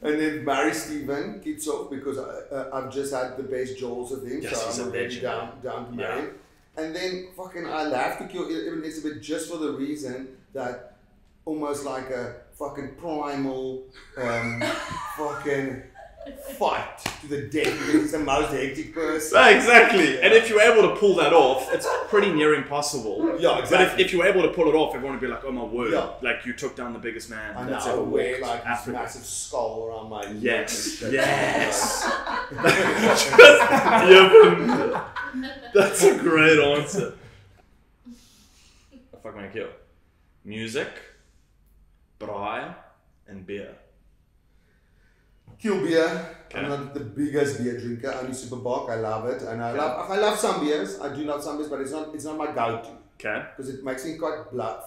And then marry Stephen Kitsoff because I've just had the best jaws of him, Yes, he's so a I'm already legend. down to marry him. And then fucking I'll have to kill Ibn Itzebeth just for the reason that almost like a fucking primal fucking fight to the death because he's the most hectic person. Yeah, exactly. And if you're able to pull that off, it's pretty near impossible. Yeah, exactly. But if you're able to pull it off, everyone would be like, oh my word, Yeah. like you took down the biggest man I that's know, I ever wear walked like this Africa. massive skull around my neck and Yes, shit. yes. That's a great answer. Fuck, my kill. Music, braai, and beer. Kill beer. Okay. I'm not the biggest beer drinker. Only Superbock. I love it, and I love some beers. I do love some beers, but it's not my go-to Okay. because it makes me quite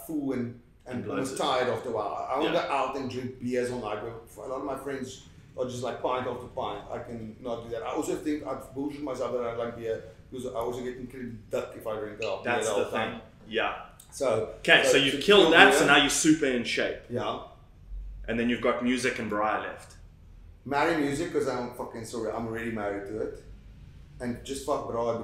full and almost bloated. tired after a while. I want to Yeah. go out and drink beers all night. But a lot of my friends are just like pint after pint. I can not do that. I also think I've bullshit myself that I like beer because I also get incredibly duck if I drink beer. That's all the time. thing. Yeah. So Okay, so you've killed kill that, beer. so now you're super in shape. Yeah. And then you've got music and braai left. Marry music because I'm fucking sorry. I'm already married to it, and just fuck bra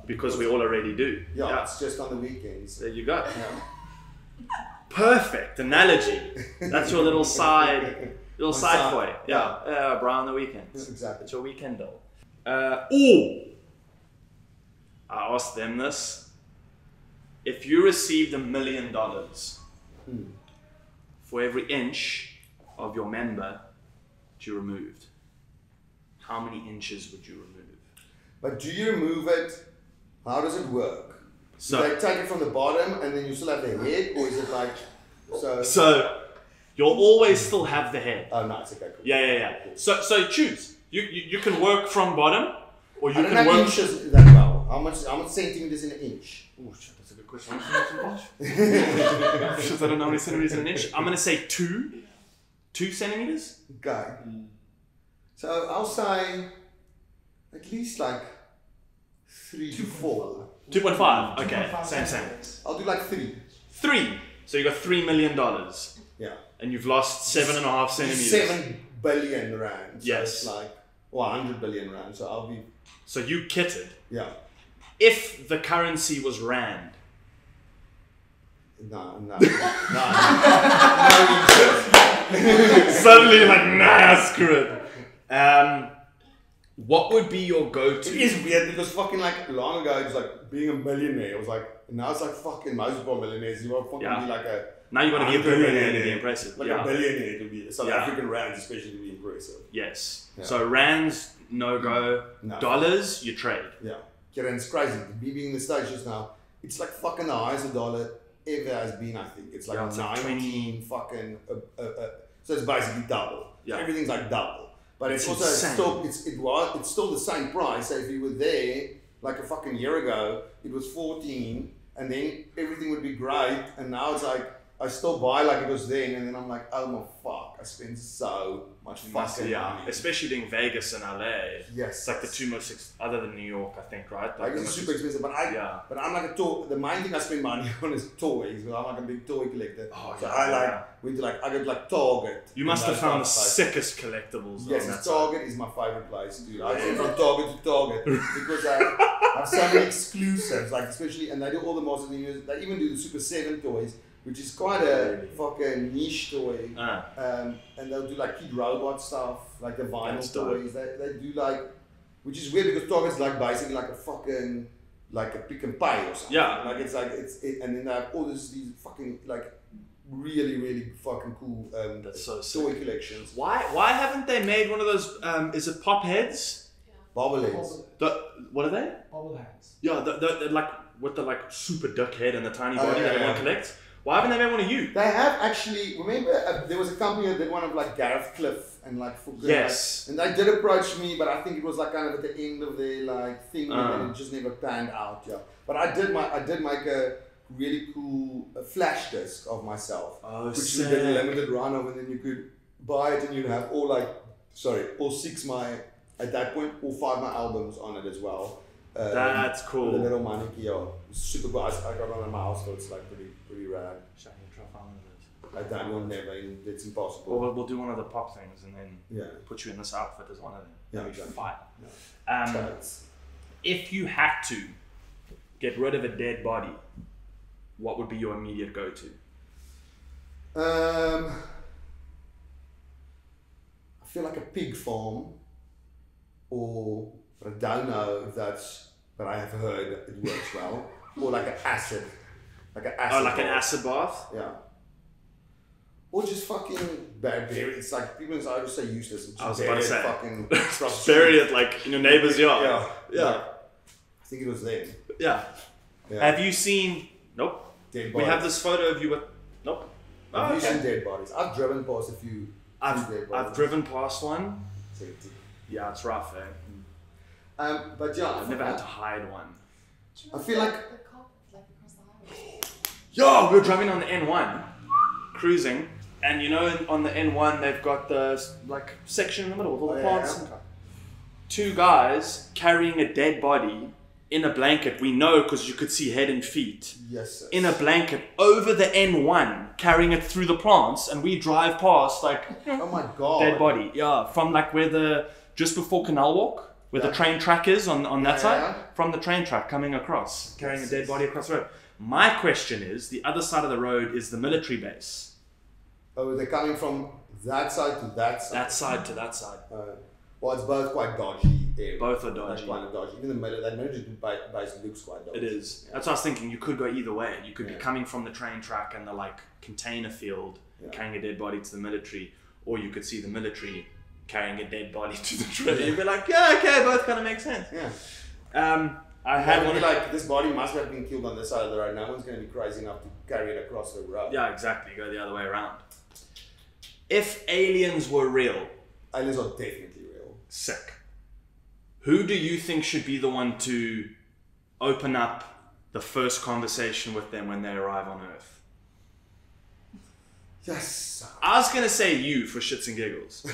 Because we all already do. yeah, it's just on the weekends. There you go. Yeah. Perfect analogy. That's your little side On side side, boy. Yeah. Braai on the weekends. Exactly. It's your weekend doll. I asked them this. If you received $1 million for every inch of your member that you removed, how many inches would you remove? But do you remove it? How does it work? So- Do they take it from the bottom and then you still have the head, or is it like so? So you'll always still have the head. Oh, no, it's okay. Cool. Yeah. So choose. You can work from bottom, or you I don't can have work. inches that well. How much centimeters in an inch? Oh shit, that's a good question. Because I don't know how many centimeters in an inch. I'm gonna say 2 centimeters. Okay. So I'll say at least like 3 to 4. 2.5. Okay, same. I'll do like 3. 3. So you got $3 million, Yeah. and you've lost 7.5 centimeters. 7 billion rand. So Yes. It's like 100 billion rand. So I'll be So you kitted. yeah. If the currency was rand. No. Suddenly like, nah, screw it. What would be your go-to? It is weird because fucking like long ago it was like being a millionaire. It was like now it's like fucking most people are millionaires. You want to fucking be like a now you got to be a billionaire to be impressive. Like a billionaire to be South African rands, especially to be impressive. Yes. Yeah. So rands no go. No. Dollars you trade. Yeah. And it's crazy. Me being in the States just now, it's like fucking the highest a dollar ever has been. I think it's like 19 fucking. So it's basically double. Yeah. Everything's like double. But it's also insane. it's still the same price. So if you were there like a fucking year ago, it was 14, and then everything would be great. And now it's like I still buy like it was then, and then I'm like, oh my fuck, I spend so much fucking money. Especially doing Vegas and LA. Yes, it's like the two most other than New York, I think, right? Like it's super expensive, but I'm like a toy. The main thing I spend money on is toys. Because I'm like a big toy collector. I get like Target. You must have found the sickest collectibles. Yes, Target is my favorite place, dude. I go from Target to Target because I have so many exclusives, like especially, and they do all the Monsters in the Universe. They even do the Super 7 toys, which is quite a fucking niche toy. And they'll do like Kid Robot stuff, like the vinyl toys. They do like, which is weird because Target's like basically like a fucking, like a Pick and Pay or something. Yeah. Like it's like, and then they have all these fucking like really fucking cool That's so toy sick. collections. Why haven't they made one of those, is it pop heads? Bobbleheads. What are they? Bobbleheads. Yeah, they're like with the like super duck head and the tiny body that everyone collects. Why haven't they made one of you? They have actually. Remember, there was a company that did one of like Gareth Cliff and like for yes, and they did approach me, but I think it was like kind of at the end of their like thing, and it just never panned out. Yeah, but I did make a really cool flash disc of myself, which you did a limited run of, and then you could buy it, and you'd have all 6 at that point, all 5 my albums on it as well. That's cool. The little Maniki, super cool. I got one in my house, so it's like pretty rad. I don't never. It's impossible. We'll do one of the pop things and then put you in this outfit as one of them. Yeah, exactly. Fine. Yeah. If you had to get rid of a dead body, what would be your immediate go-to? I feel like a pig farm, but I don't know if that's. But I have heard it works well, or like an acid. Like an acid bath? Yeah. Or just fucking bury it. It's like people in South say useless. I was about to say. Fucking bury it like in your neighbor's yard. Yeah. I think it was them. Yeah. Have you seen? Nope. Dead bodies. We have this photo of you with. Nope. Have you seen dead bodies? I've driven past a few. I've driven past one. Yeah, it's rough, eh? But yeah, I've never had to hide one. I feel like. Yo, we were driving on the N1, cruising, and you know, on the N1 they've got the like section in the middle with all the plants. Yeah. 2 guys carrying a dead body in a blanket. We know because you could see head and feet. Yes. In a blanket over the N1, carrying it through the plants, and we drive past like. Oh my god. Dead body. Yeah, from like just before Canal Walk. Where the train track is on that side, from the train track coming across, carrying a dead body across the road. My question is, the other side of the road is the military base. Oh, they're coming from that side to that side? That side to that side. Well, it's both quite dodgy areas. Both are dodgy. Quite dodgy. Even the military base looks quite dodgy. It is. Yeah. That's what I was thinking. You could go either way. You could be coming from the train track and the like container field, carrying a dead body to the military, or you could see the military carrying a dead body to the train. You'd be like, yeah, okay, both kind of make sense. Yeah. I had one like this body must have been killed on this side of the road. No one's going to be crazy enough to carry it across the road. Yeah, exactly. Go the other way around. If aliens were real, aliens are definitely real. Sick. Who do you think should be the one to open up the first conversation with them when they arrive on Earth? Yes. I was going to say you for shits and giggles.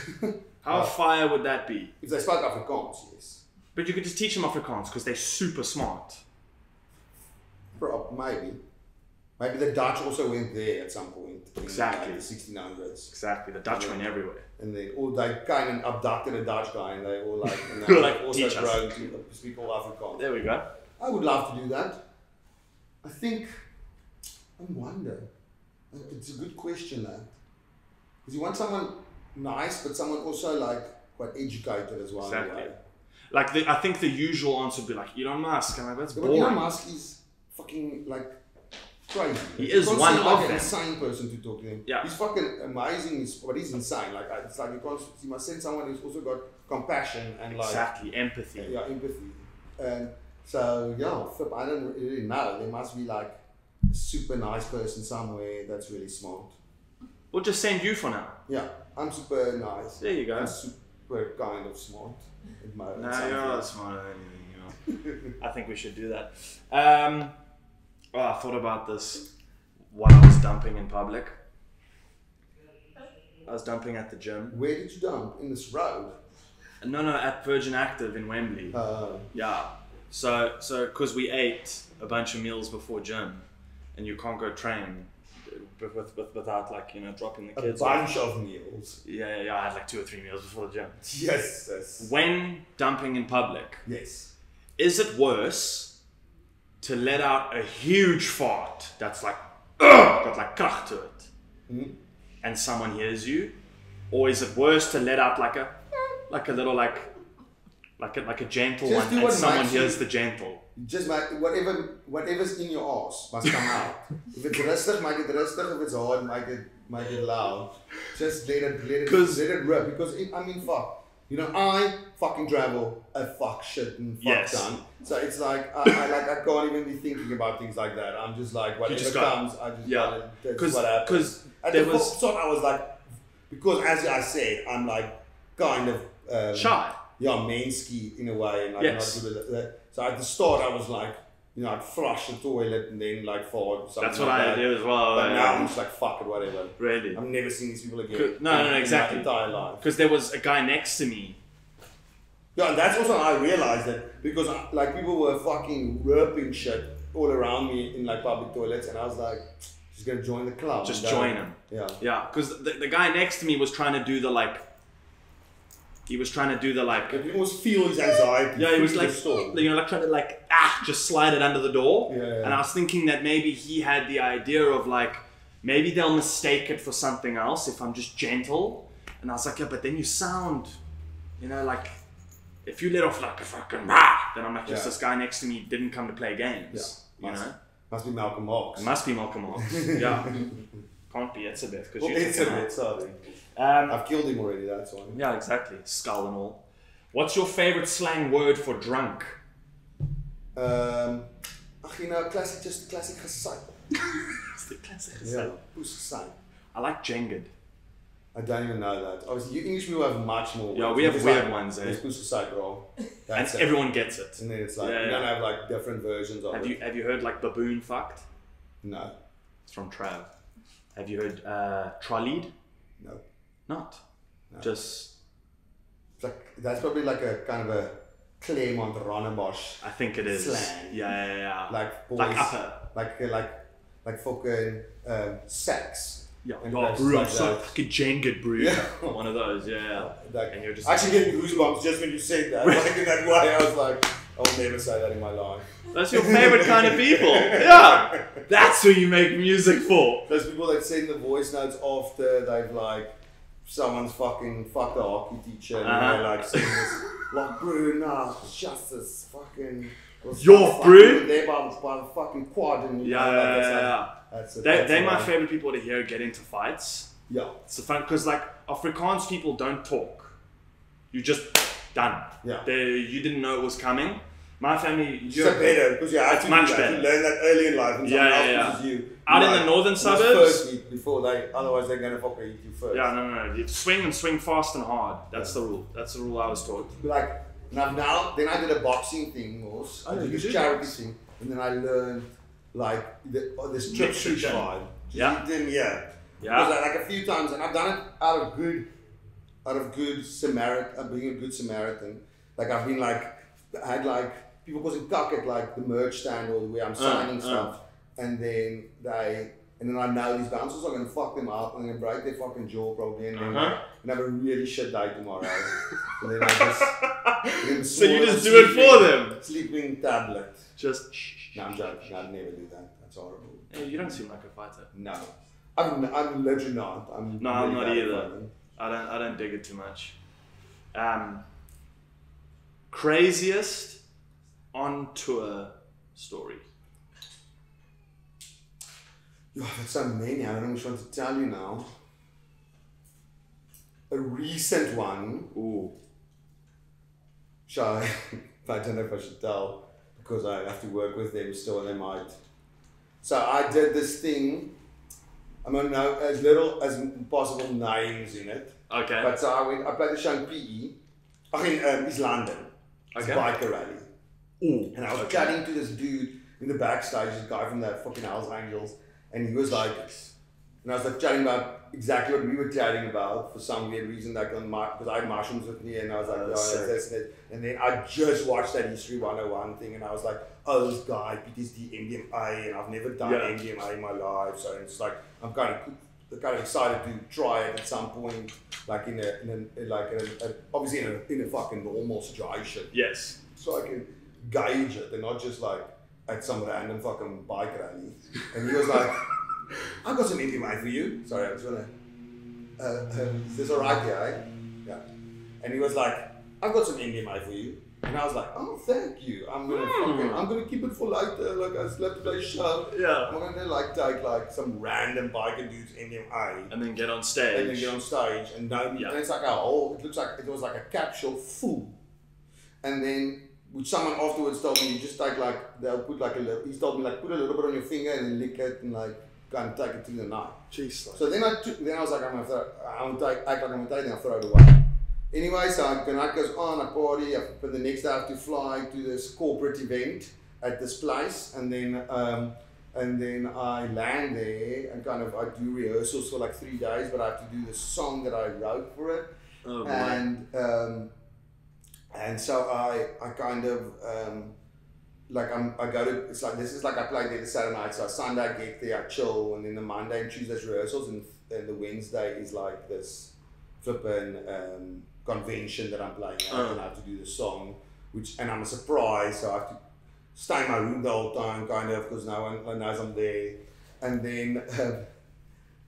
How fire would that be? If they spoke Afrikaans, yes. But you could just teach them Afrikaans because they're super smart. Maybe. Maybe the Dutch also went there at some point. Exactly. In like the 1600s. Exactly. The Dutch went everywhere. And they came and abducted a Dutch guy and they all like, like also grown to speak all Afrikaans. There we go. I would love to do that. I think, I wonder. It's a good question, that. Because you want someone nice, but someone also like quite educated as well. Exactly. In a way. Like I think the usual answer would be like Elon Musk. I'm like, that's Yeah, but boring. Elon Musk is fucking like crazy. He is can't one see, of like them. an insane person to talk to him. Yeah. He's fucking amazing, but he's insane. Like it's like you must send someone who's also got compassion and like Exactly, empathy. yeah, empathy. And so yeah, Flip, I don't really know. There must be like a super nice person somewhere that's really smart. We'll just send you for now. Yeah, I'm super nice. There you go. I'm super kind of smart. No, you're not smarter than anything. I think we should do that. I thought about this while I was dumping in public. I was dumping at the gym. Where did you dump? In this road? No, at Virgin Active in Wembley. Yeah. So because we ate a bunch of meals before gym, and you can't go train without like dropping the A kids. bunch of meals. Yeah. I had like 2 or 3 meals before the gym. Yes. When dumping in public, Yes. is it worse to let out a huge fart that's like got like krach to it, and someone hears you, or is it worse to let out like a little like a gentle Just one do and what someone makes hears you- the gentle? Just make whatever's in your ass must come out. If it's rustig, make it rustig. If it's hard, make it loud. Just let it rip. Because fuck. I fucking travel a fuck shit and fuck Yes. ton. So it's like I can't even be thinking about things like that. I'm just like whatever just got- comes, I just yeah. got it. That's Because what happens. At there the was first thought I was like, because as I said, I'm like kind of shy. yeah, mainsky in a way, and like Yes. not good at that. So at the start, I was like, I'd flush the toilet and then like fart. That's what like I that. do as well. But now I'm just like, fuck it, whatever. Really, I'm never seeing these people again. No, in exactly. my entire life. because there was a guy next to me. Yeah, and that's also how I realized that because like people were fucking ripping shit all around me in like public toilets, and I was like, just gonna join the club. Just and go. join him. Yeah. Yeah, because the guy next to me was trying to do the like. He was trying to do the like. But people almost feel his anxiety. Yeah, he was through like, the storm. like trying to like just slide it under the door. Yeah. And I was thinking that maybe he had the idea of like, maybe they'll mistake it for something else if I'm just gentle. And I was like, yeah, but then you sound, like, if you let off like a fucking rah, then I'm like, just Yeah. this guy next to me didn't come to play games. Yeah. Must be Malcolm X. It must be Malcolm X. Yeah. Can't be Etzebeth because Well, you it's took a him out. bit, sorry. Um, I've killed him already, that's why. yeah, exactly. Skull and all. What's your favorite slang word for drunk? Just classic gesuip. It's the classic. Yeah, poes gesuip. I like jenged. I don't even know that. Obviously, you English people have much more. Yeah, words. we have It's weird like, ones, eh? It's poes gesuip, bro. And That's it. everyone gets it. And then it's like, Yeah, you yeah. don't have like different versions of Have it. you heard like baboon fucked? No. It's from Trav. Have you heard trolleyed? No. Not. No. Just, It's like, that's probably like a kind of a Claremont Ronnebosch. I think it is. Slang. Yeah. Like boys. Like upper. Like fucking sex. Yeah. And Oh, that's bro, I'm like so that. fucking jenged, bro. Yeah. One of those, yeah. Like, And you're just I actually getting goosebumps just when you said that. Like in that way, I was like, I'll never say that in my life. That's your favorite kind of people. Yeah. That's who you make music for. Those people that send the voice notes after they've like someone's fucking fucked a hockey teacher and Uh-huh. they're like saying this like bro nah it's just this fucking Yo, bro. there by the fucking quad and Yeah. that's They're my favorite people to hear get into fights. yeah It's fun because like Afrikaans people don't talk. You just done. Yeah. You didn't know it was coming. My family, it's so better because you have It's to much do that. better. You learn that early in life and Yeah, someone yeah, else pushes you Out in like, the northern you must suburbs? first eat before otherwise they're gonna fucking eat you first. Yeah, no. You swing fast and hard. That's the rule. That's the rule I was taught. Like now then I did a boxing thing also. I Oh, did you this did charity box? thing and then I learned like this trip Mexican. switch vibe. Yeah. Then Yeah. Because like a few times and I've done it out of good Samaritan, being a good Samaritan. Like I've been like I had like people causing cuck at like the merch stand or where I'm signing stuff and then I know these bouncers are gonna fuck them up and I'm gonna break their fucking jaw probably and then and have a really shit day tomorrow. And then I just So you just do it for them? Sleeping tablet. Just No, I'm joking. I'd never do that. That's horrible. Yeah, you don't seem like a fighter. No. I'm literally not. I'm not bad at either. fighting. I don't dig it too much. Craziest on tour story. Oh, that's so many. I don't know which one to tell you now. A recent one. Ooh. I don't know if I should tell because I have to work with them still and they might. So I did this thing. I'm going to know as little as possible names in it. Okay. But so I played the show in PE. In East London. It's a biker rally. Ooh. And I was chatting to this dude in the backstage, this guy from the fucking Hells Angels. And he was like, and I was like chatting about exactly what we were chatting about for some weird reason, like because I had mushrooms with me, and I was like, that's it. And then I just watched that History 101 thing, and I was like, oh, this guy, PTSD, MDMA, and I've never done MDMA in my life, so it's like I'm kind of excited to try it at some point, like obviously in a fucking normal situation. Yes. So I can gauge it and not just like at some random fucking bike rally. And he was like, I've got some MDMA for you. Sorry, I was gonna. Is this alright, yeah? And he was like, I've got some MDMA for you. And I was like, oh, thank you. I'm gonna keep it for later. Like I still have to play a show. Yeah. I'm gonna like take like some random biker dude's MDMA. And then get on stage. And and it's like it was like a capsule full. And then which someone afterwards told me, you just take like, they'll put like he told me like, put a little bit on your finger and then lick it and like, go and take it through the night. Jesus. So then I was like, act like I'm gonna take it and I'll throw it away. Anyway, so the night goes on, I party, but the next day I have to fly to this corporate event at this place, and then I land there and kind of, I do rehearsals for like 3 days, but I have to do the song that I wrote for it. Oh, boy. And so I kind of, I go to, it's like, this is like I play there the Saturday night, so Sunday I get there, I chill, and then the Monday and Tuesday's rehearsals, and the Wednesday is like this flippin' convention that I'm playing at, and I have to do the song, and I'm a surprise, so I have to stay in my room the whole time, kind of, because no one knows I'm there. And then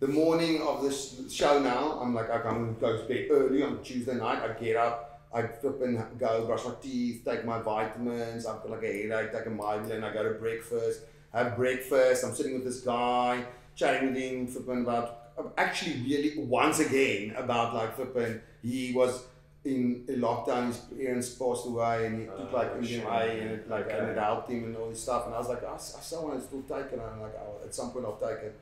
the morning of this show now, I'm like, okay, I'm going to go to bed early on Tuesday night, I get up, I flip and go brush my teeth, take my vitamins, I've got like a headache, take a Mylan, I go to breakfast, have breakfast, I'm sitting with this guy, chatting with him, flipping about, actually really, once again, about like flipping, he was in a lockdown, his parents passed away, and he took like MDMA, and it helped him and all this stuff, and I was like, I still want to still take it, and I'm like, at some point I'll take it.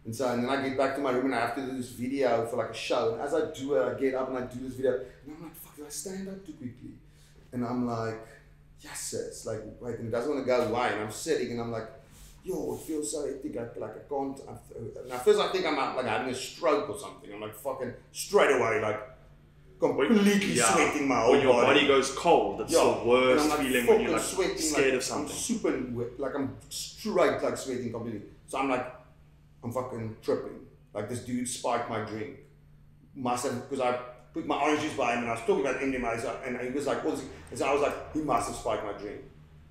And then I get back to my room and I have to do this video for like a show. And as I do it, I get up and I do this video. And I'm like, fuck, did I stand up too quickly? And I'm like, yes, it's like, wait, and it doesn't want to go away. And I'm sitting and I'm like, yo, it feels so hectic. I can't. And at first I think I'm like having a stroke or something. I'm like fucking straight away, like completely sweating my whole body. When your body goes cold, it's the worst feeling when you're like sweating, scared like, of something. I'm super wet, like I'm straight like sweating completely. So I'm like, I'm fucking tripping. Like this dude spiked my drink. Must have, because I put my orange juice by him and I was talking about MDMA, and he was like, and so I was like, he must have spiked my drink.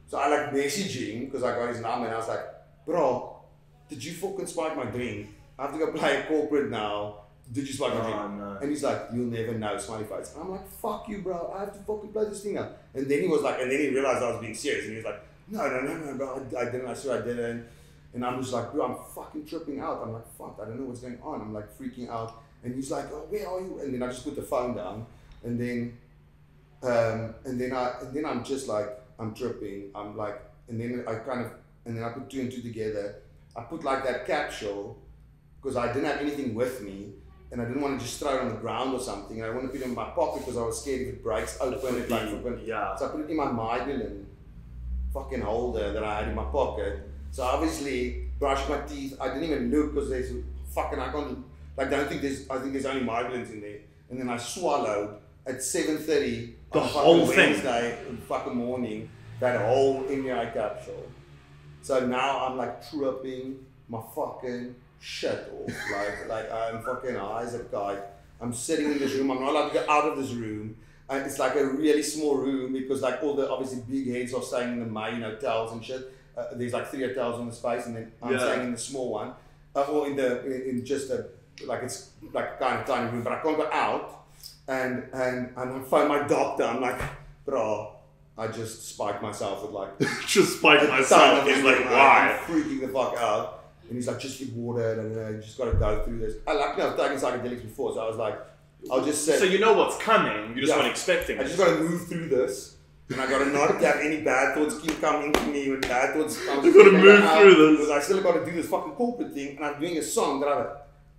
So I like messaged him because I got his number and I was like, bro, did you fucking spike my drink? I have to go play a corporate now. Did you spike my drink? No. And he's like, you'll never know, smiley face. And I'm like, fuck you, bro. I have to fucking play this thing out. And then he was like, and then he realized I was being serious and he was like, no, bro, I didn't. I swear I didn't. And I'm just like, bro, I'm fucking tripping out. I'm like, fuck, I don't know what's going on. I'm like freaking out. And he's like, oh, where are you? And then I just put the phone down. And then I'm just like, I'm tripping. I'm like, and then I put 2 and 2 together. I put like that capsule because I didn't have anything with me. And I didn't want to just throw it on the ground or something. And I wanted to put it in my pocket because I was scared if it breaks open, it like open. Yeah. So I put it in my Mylan fucking holder that I had in my pocket. So obviously, brushed my teeth. I didn't even look because there's fucking, I can't, like, I think there's only Mylan's in there. And then I swallowed at 7:30 the on whole Wednesday fucking morning, that whole MDMA capsule. So now I'm like tripping my fucking shit off. like I'm fucking high as a kite. I'm sitting in this room. I'm not allowed to get out of this room. And it's like a really small room because like all the obviously big heads are staying in the main hotels and shit. There's like 3 hotels in the space, and then I'm staying in the small one, or in just a like it's like kind of tiny room, but I can't go out. And I phone my doctor. I'm like, bro, I just spiked myself with like Just spiked myself. He's like, why? I'm freaking the fuck out. And he's like, just get water, and you just got to go through this. I've taken psychedelics before, so I was like, I'll just sit. So you know what's coming. You just weren't expecting. I just got to move through this, and I got to not have any bad thoughts keep coming to me. When bad thoughts come, you got to move through this. Because I still got to do this fucking corporate thing, and I'm doing a song that I've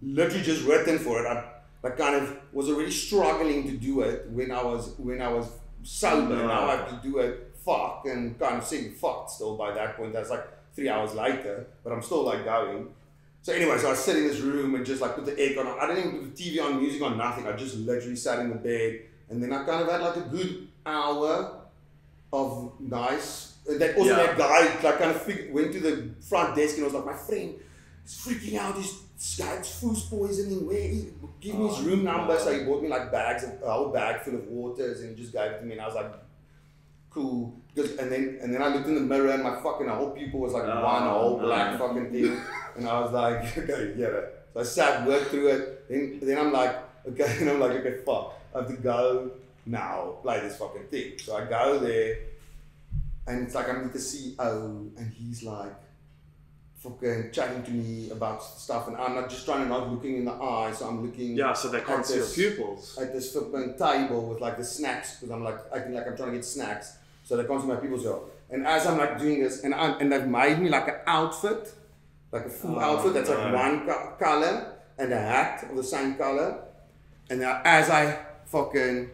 literally just written for it. I kind of was already struggling to do it when I was sober. Now I have to do it and kind of saying fucked still by that point. That's like 3 hours later, but I'm still like going. So anyway, so I sit in this room and just like put the aircon on. I didn't even put the TV on, music on, nothing. I just literally sat in the bed, and then I kind of had like a good hour of nice. That also that guy like kind of went to the front desk and was like, my friend is freaking out. This guy's food poisoning. Give me his room number. So he bought me like a whole bag full of waters, and he just gave it to me, and I was like, cool. And then I looked in the mirror, and my whole pupil was like one whole black fucking thing, and I was like, okay, yeah. So I sat, worked through it. Then I'm like, okay, fuck, I have to go now, play this fucking thing. So I go there, and it's like I meet the CEO, and he's like fucking chatting to me about stuff, and I'm not just trying to not looking in the eye, so I'm looking. Yeah, so they can't see your pupils. At this flipping table with like the snacks, because I'm like acting like I'm trying to get snacks, so they can't see my pupils well. And as I'm like doing this, and they've made me like an outfit, like a full outfit that's like one color and a hat of the same color. And now as I fucking,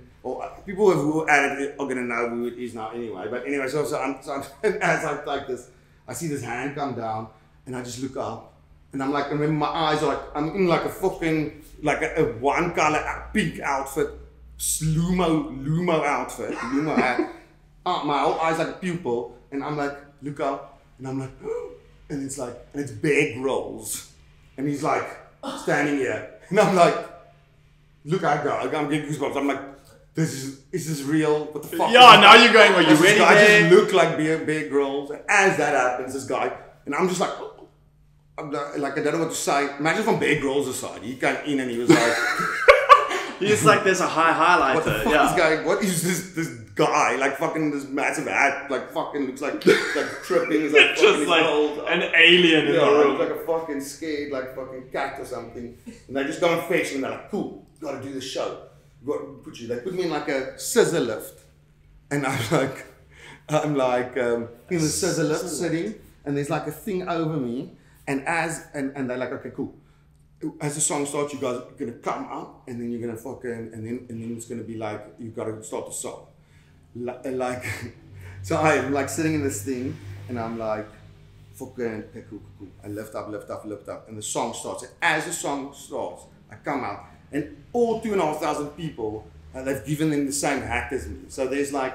people who are at it are gonna know who it is now anyway. But anyway, so I'm as I like this, I see this hand come down, and I just look up, and I'm like, and then my eyes are like, I'm in like a fucking, like a one color pink outfit, Lumo outfit, Lumo hat. My whole eyes like a pupil, and I'm like, look up, and I'm like, and it's like, and it's Bear Grylls, and he's like standing here, and I'm like, look, I'm getting goosebumps. I'm like, is this real? What the fuck? Yeah, now you're going, are you ready? I just look like Bear Grylls, and as that happens, this guy, and I'm just like, I don't know what to say. Imagine from Bear Grylls' side, he came in and he was like, he's like, there's a highlighter. What the fuck is going? What is this guy? Like fucking this massive hat, like fucking looks like tripping. Is like just like an alien in the room. Like a fucking scared, like fucking cat or something. And they just go and fetch me, and they're like, cool, gotta do the show. They put me in like a scissor lift, and I'm like in the scissor lift sitting, and there's like a thing over me, and they're like, okay, cool. As the song starts, you guys are gonna come up, and then you're gonna fucking, and then it's gonna be like, you gotta start the song. Like, so I'm like sitting in this thing, and I'm like, fucking, okay, cool. I lift up, and the song starts. And as the song starts, I come out, and all 2,500 people, they've given them the same hat as me. So there's like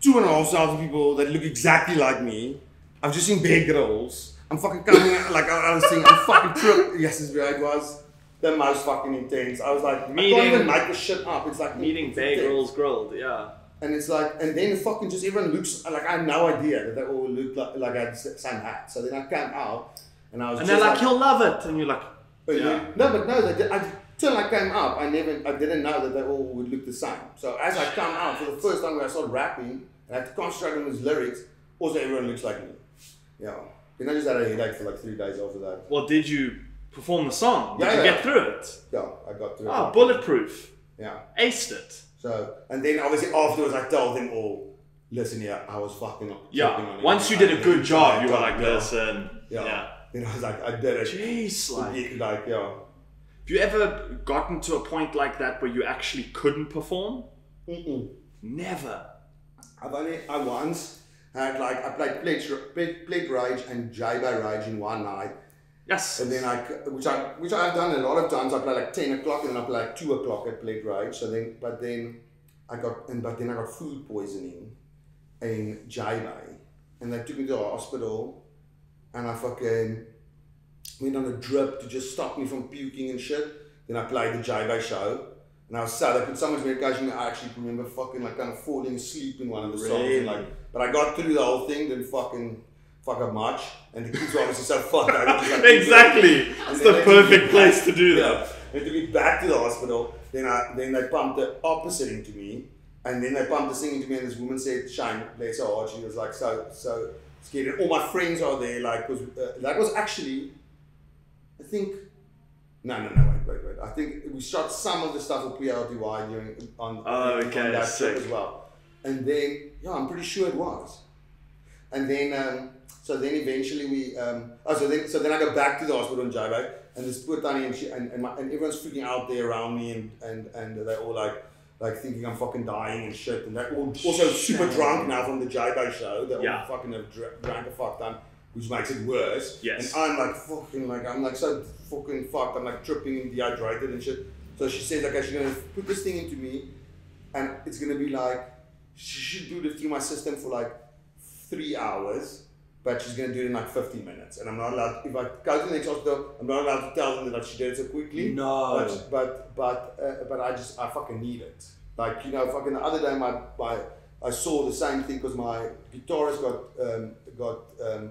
2,500 people that look exactly like me. I've just seen Bear Grylls. I'm fucking coming out, like I was saying, I'm fucking tripped. Yes, it was the most fucking intense. I was like, I can't even make this shit up. It's like meeting Bear Grylls grilled, yeah. And it's like, and then fucking just everyone looks, like I had no idea that they all looked like I had the same hat. So then I came out, and I was and just they're like, he'll love it. And you're like, yeah. No, they did. Till I came up, I didn't know that they all would look the same. So as I come out, for the first time when I started rapping, and I had to concentrate on his lyrics, also everyone looks like me. Yeah. Then I just had a headache for like 3 days after that. Well, did you perform the song? Did you get through it? Yeah, I got through it. Oh, bulletproof. Yeah. Aced it. So, and then obviously afterwards I told them all, listen here, I was fucking up. Yeah. Once you did a good job, you were like, listen. Yeah. Then I was like, I did it. Jeez, like, yeah. Have you ever gotten to a point like that where you actually couldn't perform? Never. I once had like, I played Plate Rage and J-Bay Rage in one night. Yes. And then which I've done a lot of times. I play like 10 o'clock and then I play like 2 o'clock at Plate Rage. So then, but then I got food poisoning in J-Bay, and they took me to the hospital, and I fucking went on a drip to just stop me from puking and shit. Then I played the J-Bay show, And I was sad. I put so much medication. I actually remember fucking like kind of falling asleep in one of the songs. Really? And like, but I got through the whole thing. Didn't fucking fuck up much. And the kids were obviously so fucked. I was just like, Exactly. It's the perfect place to do that. They took me back to the hospital. Then they pumped the opposite into me. And then they pumped this thing into me. And this woman said, Shane, bless her heart. She was like, so scared. And all my friends are there. Like, that was actually, I think, no, wait. I think we shot some of the stuff at PLDY on that trip as well. And then, yeah, I'm pretty sure it was. And then, so then eventually we, so then I go back to the hospital in J-Bay, and this poor Tani and everyone's freaking out there around me, and they're all like thinking I'm fucking dying and shit, and they're all also super drunk now from the J-Bay show. They all fucking have drank a fuck ton, which makes it worse. Yes. And I'm like fucking I'm like so fucking fucked. I'm like tripping and dehydrated and shit. So she says, okay, she's gonna put this thing into me, and it's gonna be like, she should do this through my system for like 3 hours, but she's gonna do it in like 15 minutes. And I'm not allowed, if I go to the next hospital, I'm not allowed to tell them that she did it so quickly. No. But I fucking need it. Like, you know, fucking the other day I saw the same thing because my guitarist got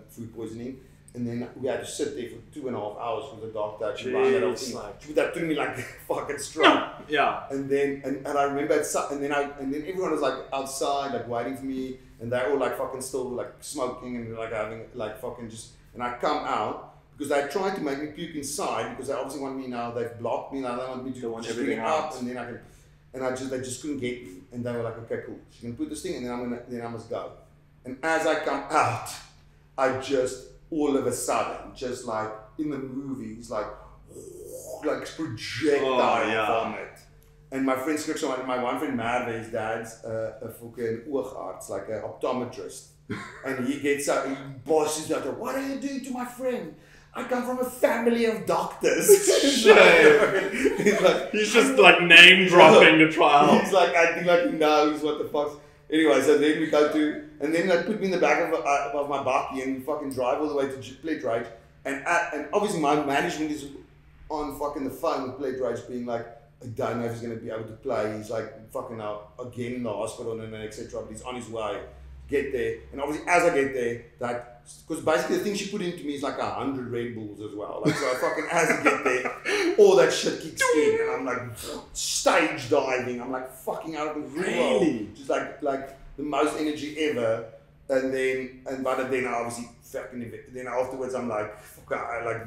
food poisoning, and then we had to sit there for 2.5 hours with the doctor. She put that through me like fucking strong. Yeah. And then and I remember and then everyone was like outside like waiting for me, and they're all like fucking still like smoking and like having like fucking just, and I come out because they tried to make me puke inside because they obviously want me now, they've blocked me now, they want me to want just everything bring it up out. and then I can, and they just couldn't get me, and they were like, okay, cool, she's gonna put this thing, and then I must go. And as I come out, I just all of a sudden, just like in the movies, like projectile vomit. And my friend my one friend Marv, his dad's a fucking oogarts, like an optometrist. And he gets out, he bosses out, what are you doing to my friend? I come from a family of doctors. He's just like name dropping to try out. He's like acting like he knows what the fuck. Anyway, so then we go to, and then they put me in the back of my bakkie and fucking drive all the way to Pledrage. And obviously my management is on fucking the phone with Pledrage being like, I don't know if he's going to be able to play. He's like fucking out again in the hospital and etc. But he's on his way. Get there. And obviously as I get there, because basically the thing she put into me is like 100 Red Bulls as well. Like, so I fucking, as I get there, all that shit kicks in, and I'm like stage diving. I'm like fucking out of the world. Just like the most energy ever. And then I obviously fucking, then afterwards I'm like, fuck,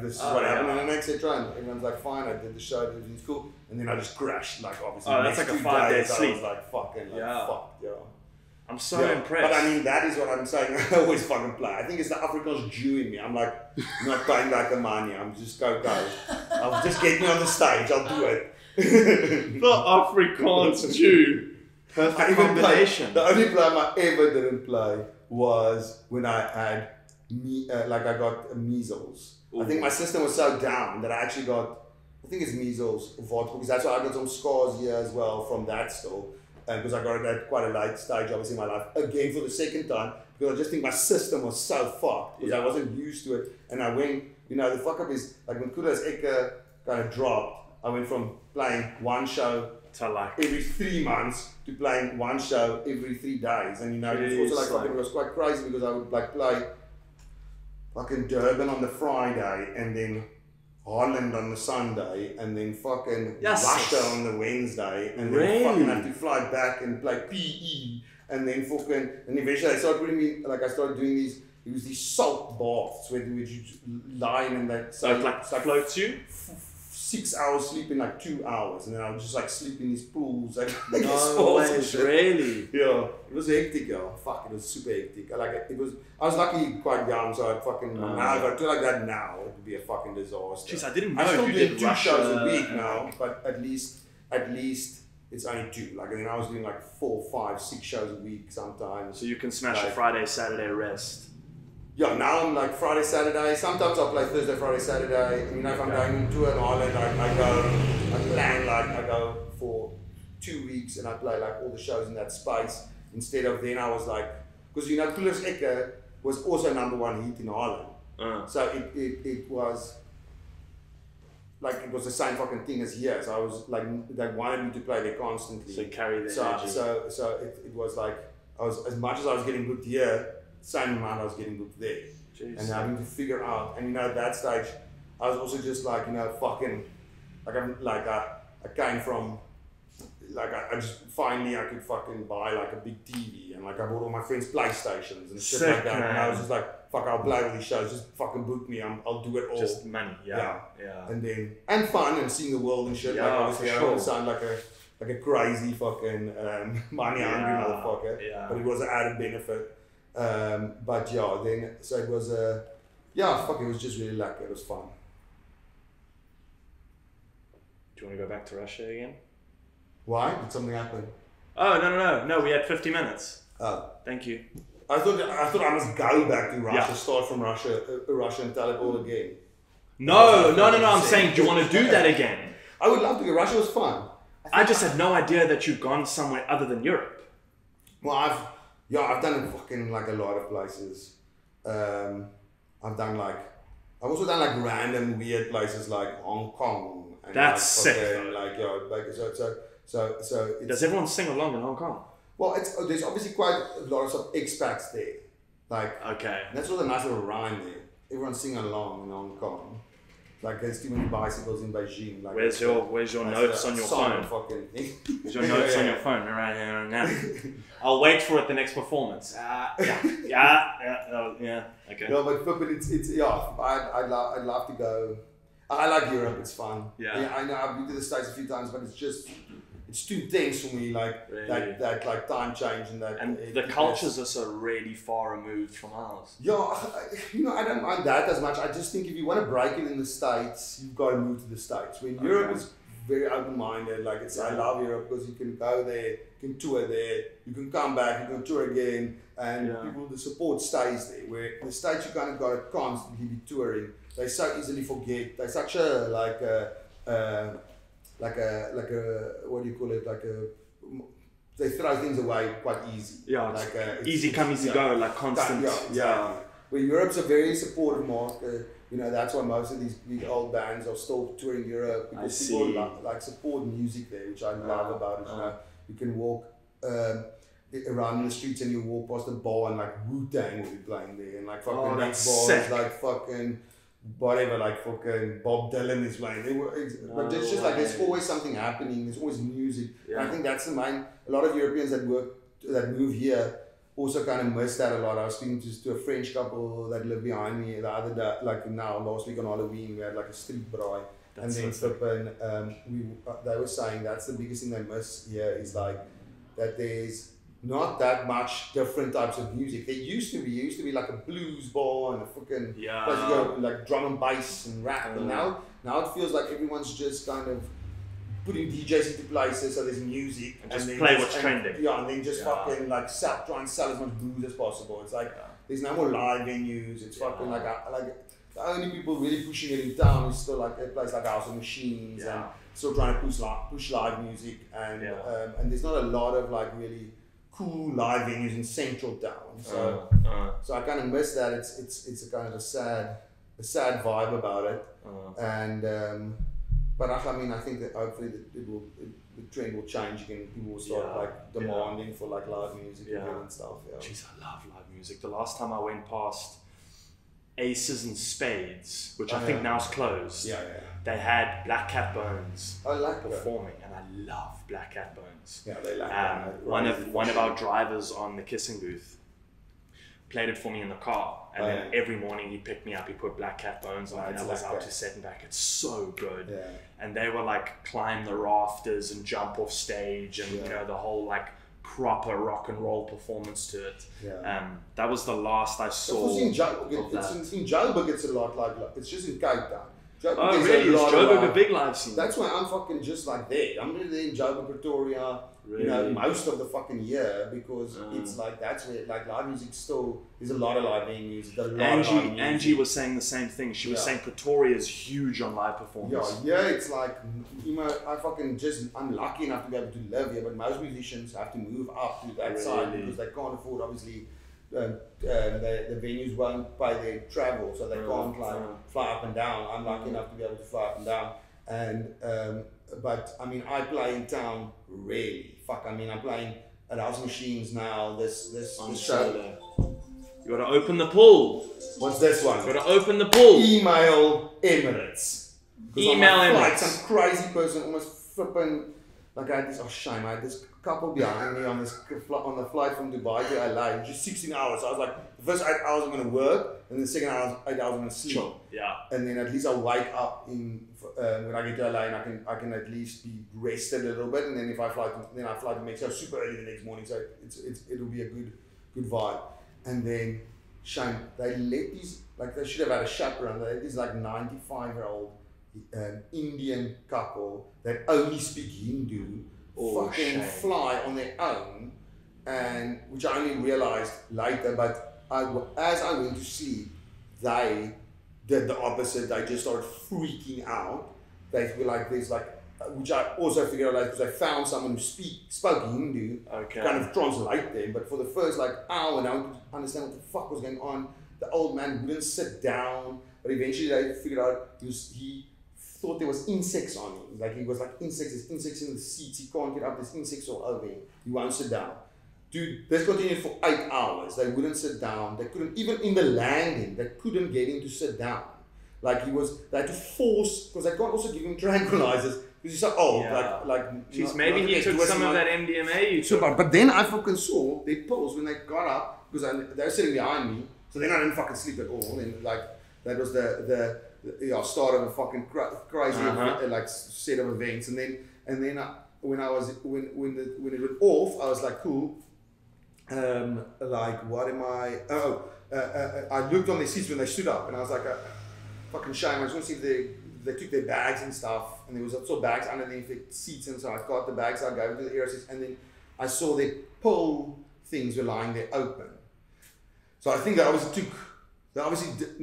this is what happened, and etc. And everyone's like, fine, I did the show, everything's cool. And then I just crashed, like obviously. Oh, that's like a 5-day sleep. I was like fucking, fucked, I'm so impressed. But I mean, that is what I'm saying. I always fucking play. I think it's the Afrikaans Jew in me. I'm like, not paying back the money. I'm just go. I'll just get me on the stage. I'll do it. The Afrikaans Jew. Perfect combination. The only play I ever didn't play was when I had I got measles. Ooh. I think my system was so down that I actually got, I think it's measles or because that's why I got some scars here as well from that still. Because I got it at quite a late stage, obviously, in my life. Again, for the second time, because I just think my system was so fucked. Because I wasn't used to it. And I went, the fuck up is, like when Kudos Eka kind of dropped, I went from playing one show every 3 months to playing one show every 3 days. And, it was also it was quite crazy because I would like play fucking Durban on the Friday and then Holland on the Sunday, and then fucking Russia on the Wednesday, and then fucking have to fly back and play PE, and then fucking, and eventually I started putting me, like I started doing these, it was these salt baths where you lie in that, so it like floats you? 6 hours sleep in like 2 hours, and then I would just like sleep in these pools, like no way, really? Yeah, it was hectic, fuck, it was super hectic. I was lucky quite young, so I'd fucking, now if I do like that now, it would be a fucking disaster. Jeez, I didn't know I still you do did 2 Russia, shows a week now, but at least it's only 2. Like, I mean, I was doing like 4, 5, 6 shows a week sometimes. So you can smash a Friday, Saturday rest. Yeah, now I'm like Friday, Saturday. Sometimes I'll play Thursday, Friday, Saturday. If I'm going to an island, I go for 2 weeks and I play like all the shows in that space. Instead of then I was like, because Coolers Eka was also #1 hit in Ireland. So it was, like it was the same fucking thing as here. So I was like, they wanted me to play there constantly. So carry the so, energy. So it was like, I was, as much as I was getting booked here, same amount I was getting booked there. Jeez. And having to figure out, and at that stage, I was also just like, fucking, like I came from, like I just finally I could fucking buy like a big TV, and like I bought all my friends PlayStations and shit Sick, like that. man. And I was just like, fuck, I'll play all these shows, just fucking book me, I'll do it all. Just money, yeah. And fun and seeing the world and shit. Yeah, like obviously for I don't sure. sound like a crazy fucking money hungry motherfucker, Yeah. but it was an added benefit. But yeah, then so it was it was just really lucky. It was fun. Do you want to go back to Russia again? Why? Did something happen? Oh, no, we had 50 minutes. Oh. Thank you. I thought I must go back to Russia, Yeah. start from Russia and tell it all again. No, I'm saying, do you want to do that again? I would love to go. Russia was fun. I just had no idea that you'd gone somewhere other than Europe. Well, I've done fucking like a lot of places. I've also done like random weird places like Hong Kong. And That's like, sick, fucking, though. like so it's, Does everyone sing along in Hong Kong? well, there's obviously quite a lot of expats there. Like Okay. that's all a nice little rhyme there. Everyone's singing along in Hong Kong. Like there's too many bicycles in Beijing. Like Where's your notes on your phone? Fucking thing. Where's your notes on your phone? Right here and now. I'll wait for it the next performance. Yeah. Okay. No, but it's yeah. I'd love to go. I like Europe. It's fun. Yeah. I know I've been to the States a few times, but it's too dense for me. Like Really? that like time change and that. And the cultures are so really far removed from ours. Yeah, I don't mind that as much. I just think if you want to break it in the States, you've got to move to the States. When Europe is very open-minded, like I love Europe because you can go there, you can tour there, you can come back, you can tour again, and the support stays there. Where the States, you kind of got to constantly be touring. They so easily forget. They're such a like a what do you call it? They throw things away quite easy. Yeah, like easy come, easy go, like constant. Yeah. Where Europe's a very supportive market. That's why most of these big old bands are still touring Europe because people like support music there, which I love about it. You can walk around the streets and you walk past the bar and like Wu-Tang will be playing there, and like fucking next bar is like fucking whatever, like fucking Bob Dylan is playing. But it's just like there's always something happening. There's always music. Yeah. And I think that's the main. A lot of Europeans that move here also kind of miss that a lot. I was speaking to a French couple that lived behind me the other day, like last week on Halloween, we had like a street braai. And then they were saying that's the biggest thing they miss here is like that there's not that much different types of music. There used to be like a blues bar and a fucking place to go, like drum and bass and rap. And now it feels like everyone's just kind of putting DJs into places so there's music and then play what's trending. Yeah, and then just fucking like try and sell as much booze as possible. It's like there's no more live venues. It's fucking like the only people really pushing it in town is still like a place like House of Machines and still trying to push live music and there's not a lot of like really cool live venues in central town. So I kind of miss that. It's a kind of a sad vibe about it. And but I mean, I think that hopefully the trend will change again. People will start like demanding for like live music and stuff. Yeah. Jeez, I love live music. The last time I went past Aces and Spades, which I think now is closed, they had Black Cat Bones performing, and I love Black Cat Bones. Yeah, they like one of our drivers on the Kissing booth played it for me in the car, and then every morning he picked me up, he put Black Cat Bones on, and I was out to Settenbach. It's so good. And they were like climb the rafters and jump off stage, and the whole like proper rock and roll performance to it. That was the last I saw. It's in Joburg. It's a lot like it's just in Cape Town. Oh really? Is Joburg a big live scene? That's why I'm fucking just like there. I'm really in Joburg, Pretoria. Really? Most of the fucking year because it's like that's where like live music still. There's a lot of live venues. Angie was saying the same thing. She was saying Pretoria is huge on live performance. Yeah, it's like I'm lucky enough to be able to live here, but most musicians have to move up to that side because they can't afford obviously. The venues won't pay their travel, so they can't like fly up and down. I'm lucky enough to be able to fly up and down, But I mean, I play in town rarely. Fuck, I mean, I'm playing at House Machines now. This show. You gotta open the pool. What's this one? You gotta open the pool. Email Emirates. Email Emirates. Some crazy person almost flipping. Like I had this. Oh shame! I had this couple behind me on the flight from Dubai to LA, just 16 hours. So I was like, the first 8 hours I'm gonna work, and then the second 8 hours I'm gonna sleep. Sure. Yeah. And then at least I'll wake up when I get to LA, and I can at least be rested a little bit. And then if I fly to Mexico super early the next morning, so it'll be a good vibe. And then shame, they let these, like they should have had a chaperone. They let these like 95-year-old Indian couple that only speak Hindu fucking fly on their own, and which I only realized later. But as I went to sleep, they did the opposite. They just started freaking out. They were like, there's like, which I also figured out later because I found someone who spoke Hindu, kind of translate them. But for the first like hour, now I could understand what the fuck was going on. The old man wouldn't sit down, but eventually they figured out he thought there was insects on him. Like he was like, there's insects in the seats, he can't get up, there's insects all over him. He won't sit down. Dude, this continued for 8 hours. They wouldn't sit down. They couldn't, even in the landing, they couldn't get him to sit down. Like they had to force, because they can't also give him tranquilizers, because he's so old. Yeah. Jeez, maybe he took some of that MDMA you took. But then I fucking saw their pills when they got up, because they were sitting behind me, so then I didn't fucking sleep at all. And like, that was the start of a fucking crazy like set of events. And then when it went off, I was like, cool. Like, what am I? I looked on their seats when they stood up, and I was like, fucking shame. I just want to see if they took their bags and stuff, and there was also bags underneath the seats, and so I got the bags, I gave it to the air assist, and then I saw their pull things were lying there open. So I think they obviously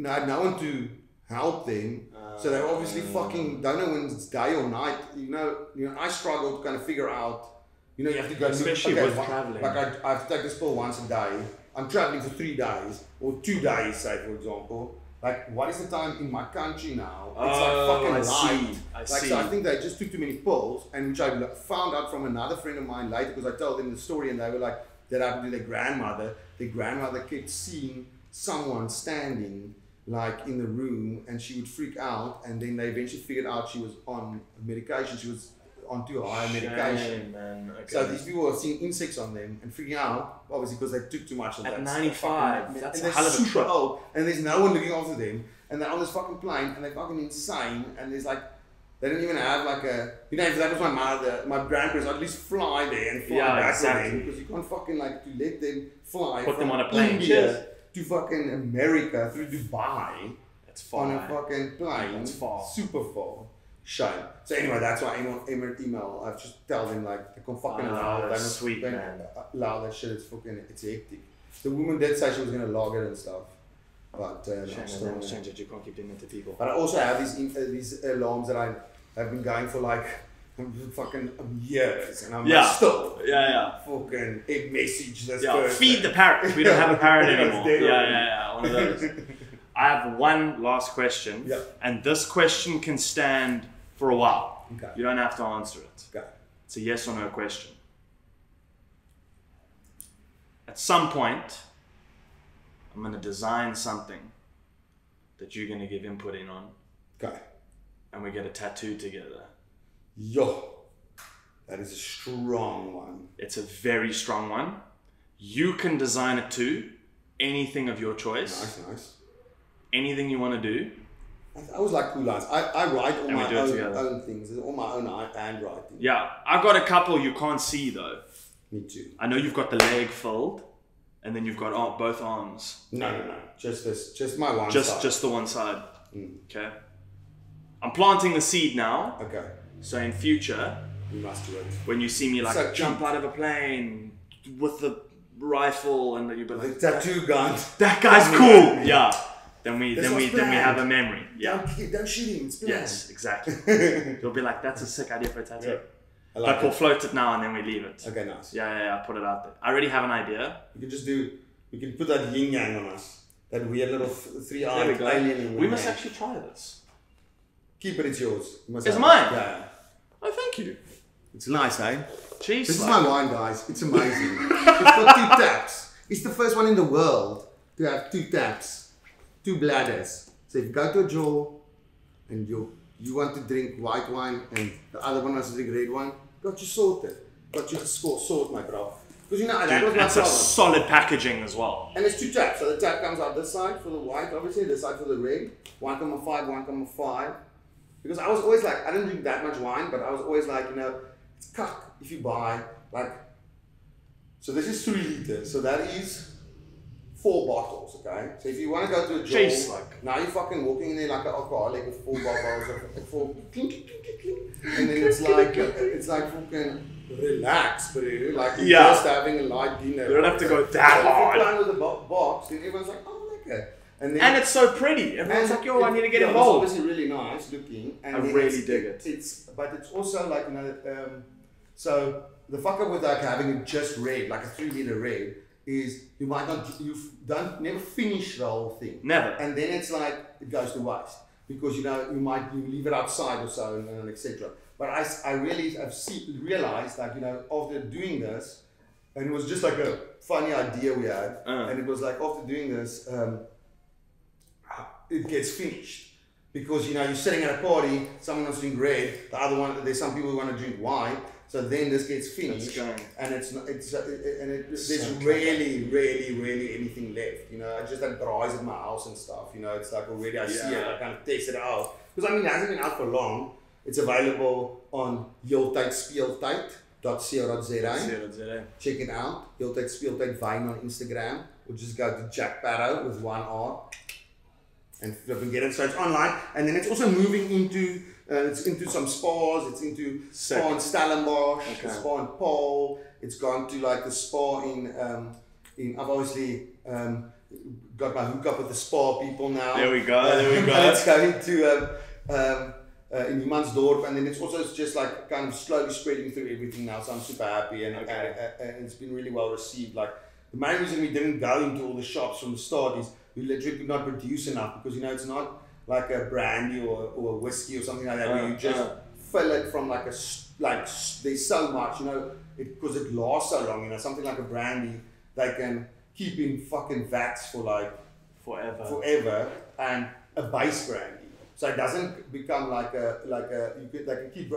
had no one to help them, so they obviously fucking don't know when it's day or night. You know, I struggle to kind of figure out. You know, you have to go. Especially with traveling. Like I have to take this pill once a day. I'm traveling for 3 days or 2 days, say for example. Like, what is the time in my country now? It's like fucking light. I see. So I think they just took too many pills, and which I found out from another friend of mine later, because I told them the story, and they were like, that happened to their grandmother. Their grandmother kept seeing someone standing like in the room, and she would freak out, and then they eventually figured out she was on medication. She was on too high medication. Man. Okay. So these people were seeing insects on them and freaking out, obviously because they took too much of that. At 95, that's a and hell of a super trip. old, and there's no one looking after them, and they're on this fucking plane, and they're fucking insane, and there's like, they don't even have like a, you know, if that was my mother, my grandparents, I'd at least fly there and fly back with them, because you can't fucking like to let them fly Put from them on a plane. India to fucking America through Dubai. That's far. On a fucking plane. That's far. Super far. Shame. So anyway, that's why email. I've just tell them like they can't fucking allow that. Sweet, man. Allow that shit. It's hectic. The woman did say she was gonna log it and stuff, but Shame that you can't keep doing it to people. But I also have these alarms that I have been going for like fucking years, and I'm still fucking a message this person. Feed the parrot. We don't have a parrot anymore. One of those. I have one last question, and this question can stand for a while. Okay. You don't have to answer it. Okay. It's a yes or no question. At some point, I'm going to design something that you're going to give input in on. Okay. And we get a tattoo together. Yo, that is a strong one. It's a very strong one. You can design it too. Anything of your choice. Nice. Anything you want to do. I was like cool lines. I write all And we my do it together. own things, all my own handwriting. Yeah, I've got a couple you can't see though. Me too. I know you've got the leg filled, and then you've got both arms. No. Just my one side. Just the one side. Okay. I'm planting the seed now. Okay. So in future, You must do it. when you see me like So jump out of a plane with the rifle, and you'll be The like, tattoo gun. that guy's cool. Yeah. Then we This was have a planned. memory. Yeah. Don't shoot him. It's planned. Yes, exactly. You'll be like, that's a sick idea for a tattoo. Yeah. I But like we'll it. float it now and then we leave it. Okay, nice. Yeah, put it out there. I already have an idea. We can put that yin yang on us. That weird little There we three-eyed go. alien. We must actually try this. Keep it, it's yours. You must It's have mine? Yeah. Oh, thank you. It's nice, eh? Cheese. This is my wine, guys. It's amazing. It's got 2 taps. It's the first one in the world to have 2 taps, 2 bladders. So if you go to a draw and you want to drink white wine and the other one wants to drink red wine, got you sorted. Got you sort, my bro. Because you know, that was my It's a problem. solid packaging as well. And it's 2 taps. So the tap comes out this side for the white, obviously, this side for the red. 1,5, 1,5. Because I was always like, I didn't drink that much wine, but I was always like, you know, it's cuck if you buy, like, so this is 3 liters. So that is 4 bottles, okay? So if you want to go to a draw, Jeez, like. now you're fucking walking in there like an alcoholic with 4 bottles of 4, clink, clink, clink, clink. And then it's like fucking relax, bro. Like you're Yeah. just having a light dinner. You don't have to go that So hard. if you're playing with the box, then everyone's like, oh, okay. Then, And it's so pretty. Everyone's like, yo, I need to get yeah, involved. It's obviously really nice looking. And I then really dig it. But it's also like, you know, so the fuck up with like having it just red, like a 3 liter red, is you might not, never finish the whole thing. Never. And then it's like, it goes to waste. Because, you know, you leave it outside or so, and etc. But I really have realized that, you know, after doing this, and it was just like a funny idea we had, and it was like, after doing this, it gets finished. Because, you know, you're sitting at a party, someone wants to drink red, the other one, there's some people who want to drink wine, so then this gets finished, and there's really anything left. You know, I just had braais at my house and stuff. You know, it's like already I see it, I kind of test it out. Because I mean, it hasn't been out for long. It's available on heeltydspeeltyd.co.za. Check it out. Heeltyd Speeltyd Wine on Instagram, or just go to Jack Barrow with 1 R and get it. So it's online, and then it's also moving into. It's into some spas, it's into spa in Stellenbosch, spa in Paul, it's gone to like the spa I've obviously got my hookup with the spa people now. There we go, And it's going to in Humansdorp, and then it's also just like kind of slowly spreading through everything now, so I'm super happy, and it's been really well received. Like the main reason we didn't go into all the shops from the start is we literally could not produce enough, because you know, it's not like a brandy or a whiskey or something like that, where you just fill it from like there's so much, you know, because it lasts so long, you know, something like a brandy, they can keep in fucking vats for like forever, and a base brandy, so it doesn't become like they can keep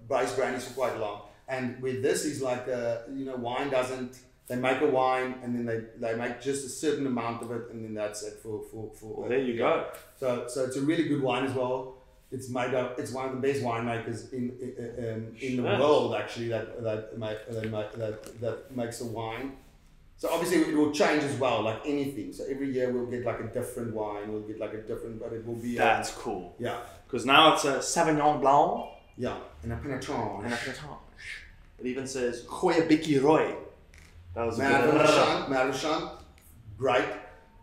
base brandies for quite long, and with this is like you know, wine doesn't. They make a wine, and then they make just a certain amount of it, and then that's it for well, there you go. So it's a really good wine as well. It's made up. It's one of the best winemakers in the world, actually. That makes a wine. So obviously it will change as well, like anything. So every year we'll get like a different wine. We'll get like a different, but it will be. That's cool. Yeah. Because now it's a Sauvignon Blanc. Yeah, and a Pinot. It even says Goeie Bikkie Roy. That was Marushan, great.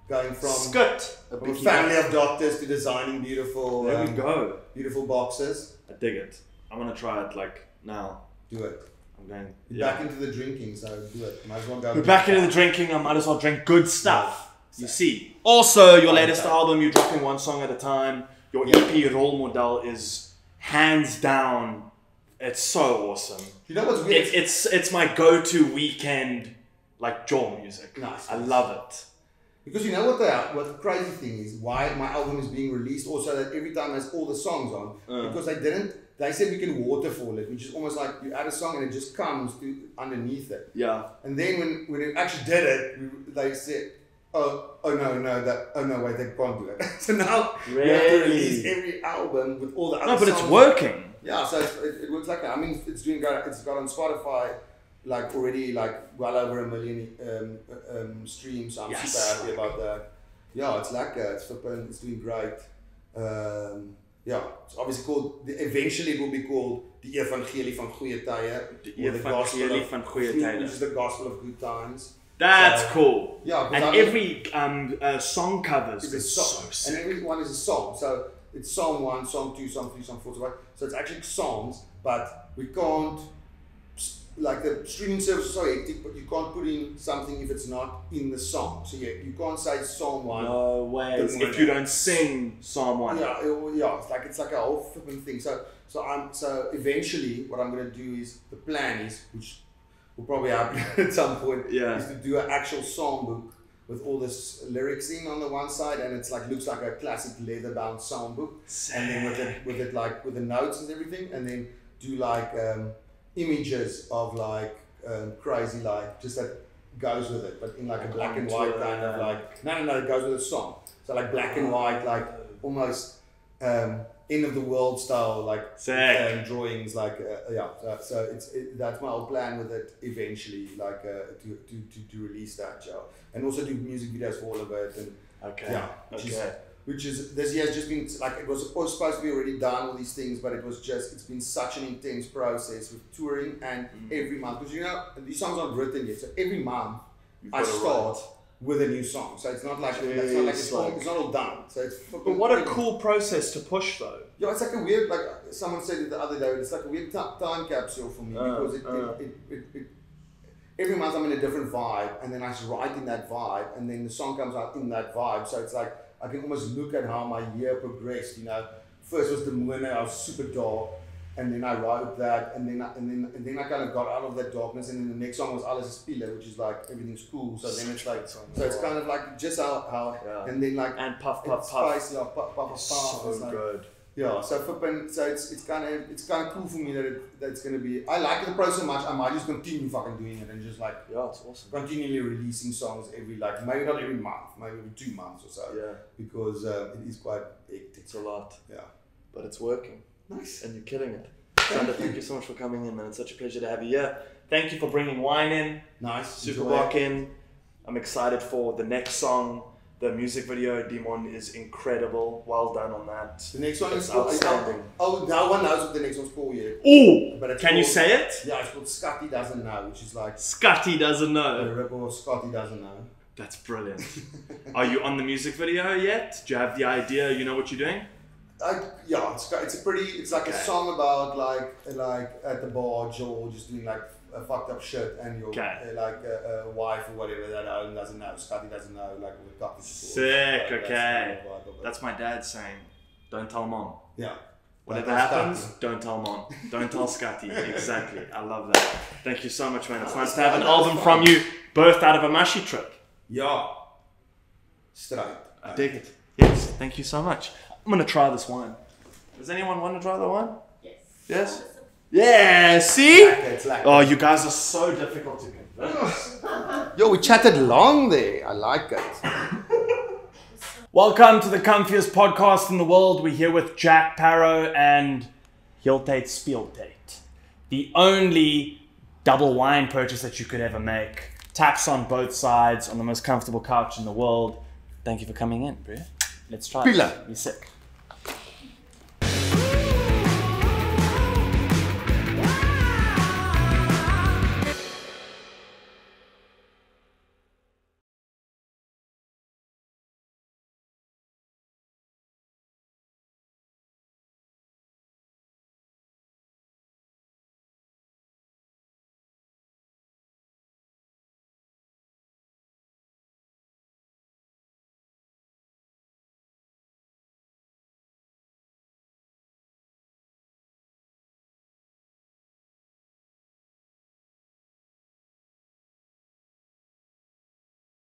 Going from a family of doctors to designing beautiful. There we go. Beautiful boxes. I dig it. I'm gonna try it like now. Do it. I'm going. You're back into the drinking, so do it. Might as well go. We're back into the drinking. I might as well drink good stuff. You see. Also, your latest album, you're dropping 1 song at a time. Your EP Role Model is hands down. It's so awesome. You know what's weird? It's my go-to weekend like jaw music. Nice. I love it. Because you know what the crazy thing is, why my album is being released also, that every time has all the songs on, because they said we can waterfall it, which is almost like you add a song and it just comes underneath it. Yeah. And then when it actually did it, they said, oh no, wait, they can't do it. So now we have to release every album with all the other songs. No, but it's working. Yeah, so it looks like that. I mean, it's doing great. It's got on Spotify, like already like well over 1 million streams. So I'm super happy about that. Yeah, it's like it's flipping. It's doing great. Yeah, it's obviously called. Eventually, it will be called the Evangelie van Goeie Tye, the Evangelie van Goeie Tye, which is the Gospel of Good Times. That's cool. Yeah, and every song covers is so sick. And every one is a song. So it's Psalm 1, Psalm 2, Psalm 3, Psalm 4, Psalm 5. So it's actually psalms, but we can't like the streaming service is so hectic, but you can't put in something if it's not in the song. So yeah, you can't say Psalm 1. No way. If you don't sing Psalm 1. Yeah, it's like a whole flipping thing. So eventually what I'm gonna do is, the plan is, which will probably happen at some point, is to do an actual song book with all this lyrics in on the one side, and it's like looks like a classic leather-bound song book. Sick. And then with it like with the notes and everything, and then do like images of like crazy, like just that goes with it, but in like a black and white kind of like no, it goes with a song. So like black and white, like almost end of the world style, like drawings, like so that's my whole plan with it eventually, like to release that show, and also do music videos for all of it, and which is this year has just been like, it was supposed to be already done, all these things, but it's been such an intense process with touring, and every month, because you know these songs aren't written yet, so every month I start with a new song, so it's not like it's not all done. So it's but what a cool process to push though. Yeah, it's like a weird, like someone said it the other day, it's like a weird time capsule for me, because it every month I'm in a different vibe, and then I just write in that vibe, and then the song comes out in that vibe. So it's like I can almost look at how my year progressed. You know, first was the Moone, I was super dark, and then I wrote that, and then I kind of got out of that darkness, and then the next song was Alles is Pile, which is like everything's cool. So then it's like, so it's kind of like just how and then like and puff, puff. So it's like, good. Yeah, so flipping, so it's kind of cool for me that it's gonna be. I like the process so much. I might just continue fucking doing it and just like it's awesome. Continually releasing songs every, like maybe not every month, maybe every 2 months or so. Yeah. Because it is quite hectic. It's a lot. Yeah. But it's working. Nice. And you're killing it. Sander, thank you so much for coming in, man. It's such a pleasure to have you here. Thank you for bringing wine in. Nice. Superbock in. I'm excited for the next song. The music video, Demon, is incredible. Well done on that. The next one is outstanding. No one knows what the next one's called yet. Ooh! Can you say it? Yeah, it's called Scotty Doesn't Know, which is like... Scotty Doesn't Know. The rip of Scotty Doesn't Know. That's brilliant. Are you on the music video yet? Do you have the idea? You know what you're doing? It's like a song about like at the barge, or just doing like a fucked up shit, and your like a wife or whatever that doesn't know, Scotty doesn't know, like with coffee. Sick. Okay, that's my dad saying, "Don't tell mom." Yeah. Whatever happens, don't tell mom. Don't tell Scotty. Exactly. I love that. Thank you so much, man. It's nice to have an album from you, birthed out of a mushy trip. Yeah. Straight. I dig it. Yes. Thank you so much. I'm gonna try this wine. Does anyone want to try the wine? Yes. Yes? Yeah, see? Oh, you guys are so difficult to convince. Yo, we chatted long there. I like it. Welcome to the comfiest podcast in the world. We're here with Jack Parow and Heeltate Spieltate. The only double wine purchase that you could ever make. Taps on both sides on the most comfortable couch in the world. Thank you for coming in, bro. Let's try it. You're sick.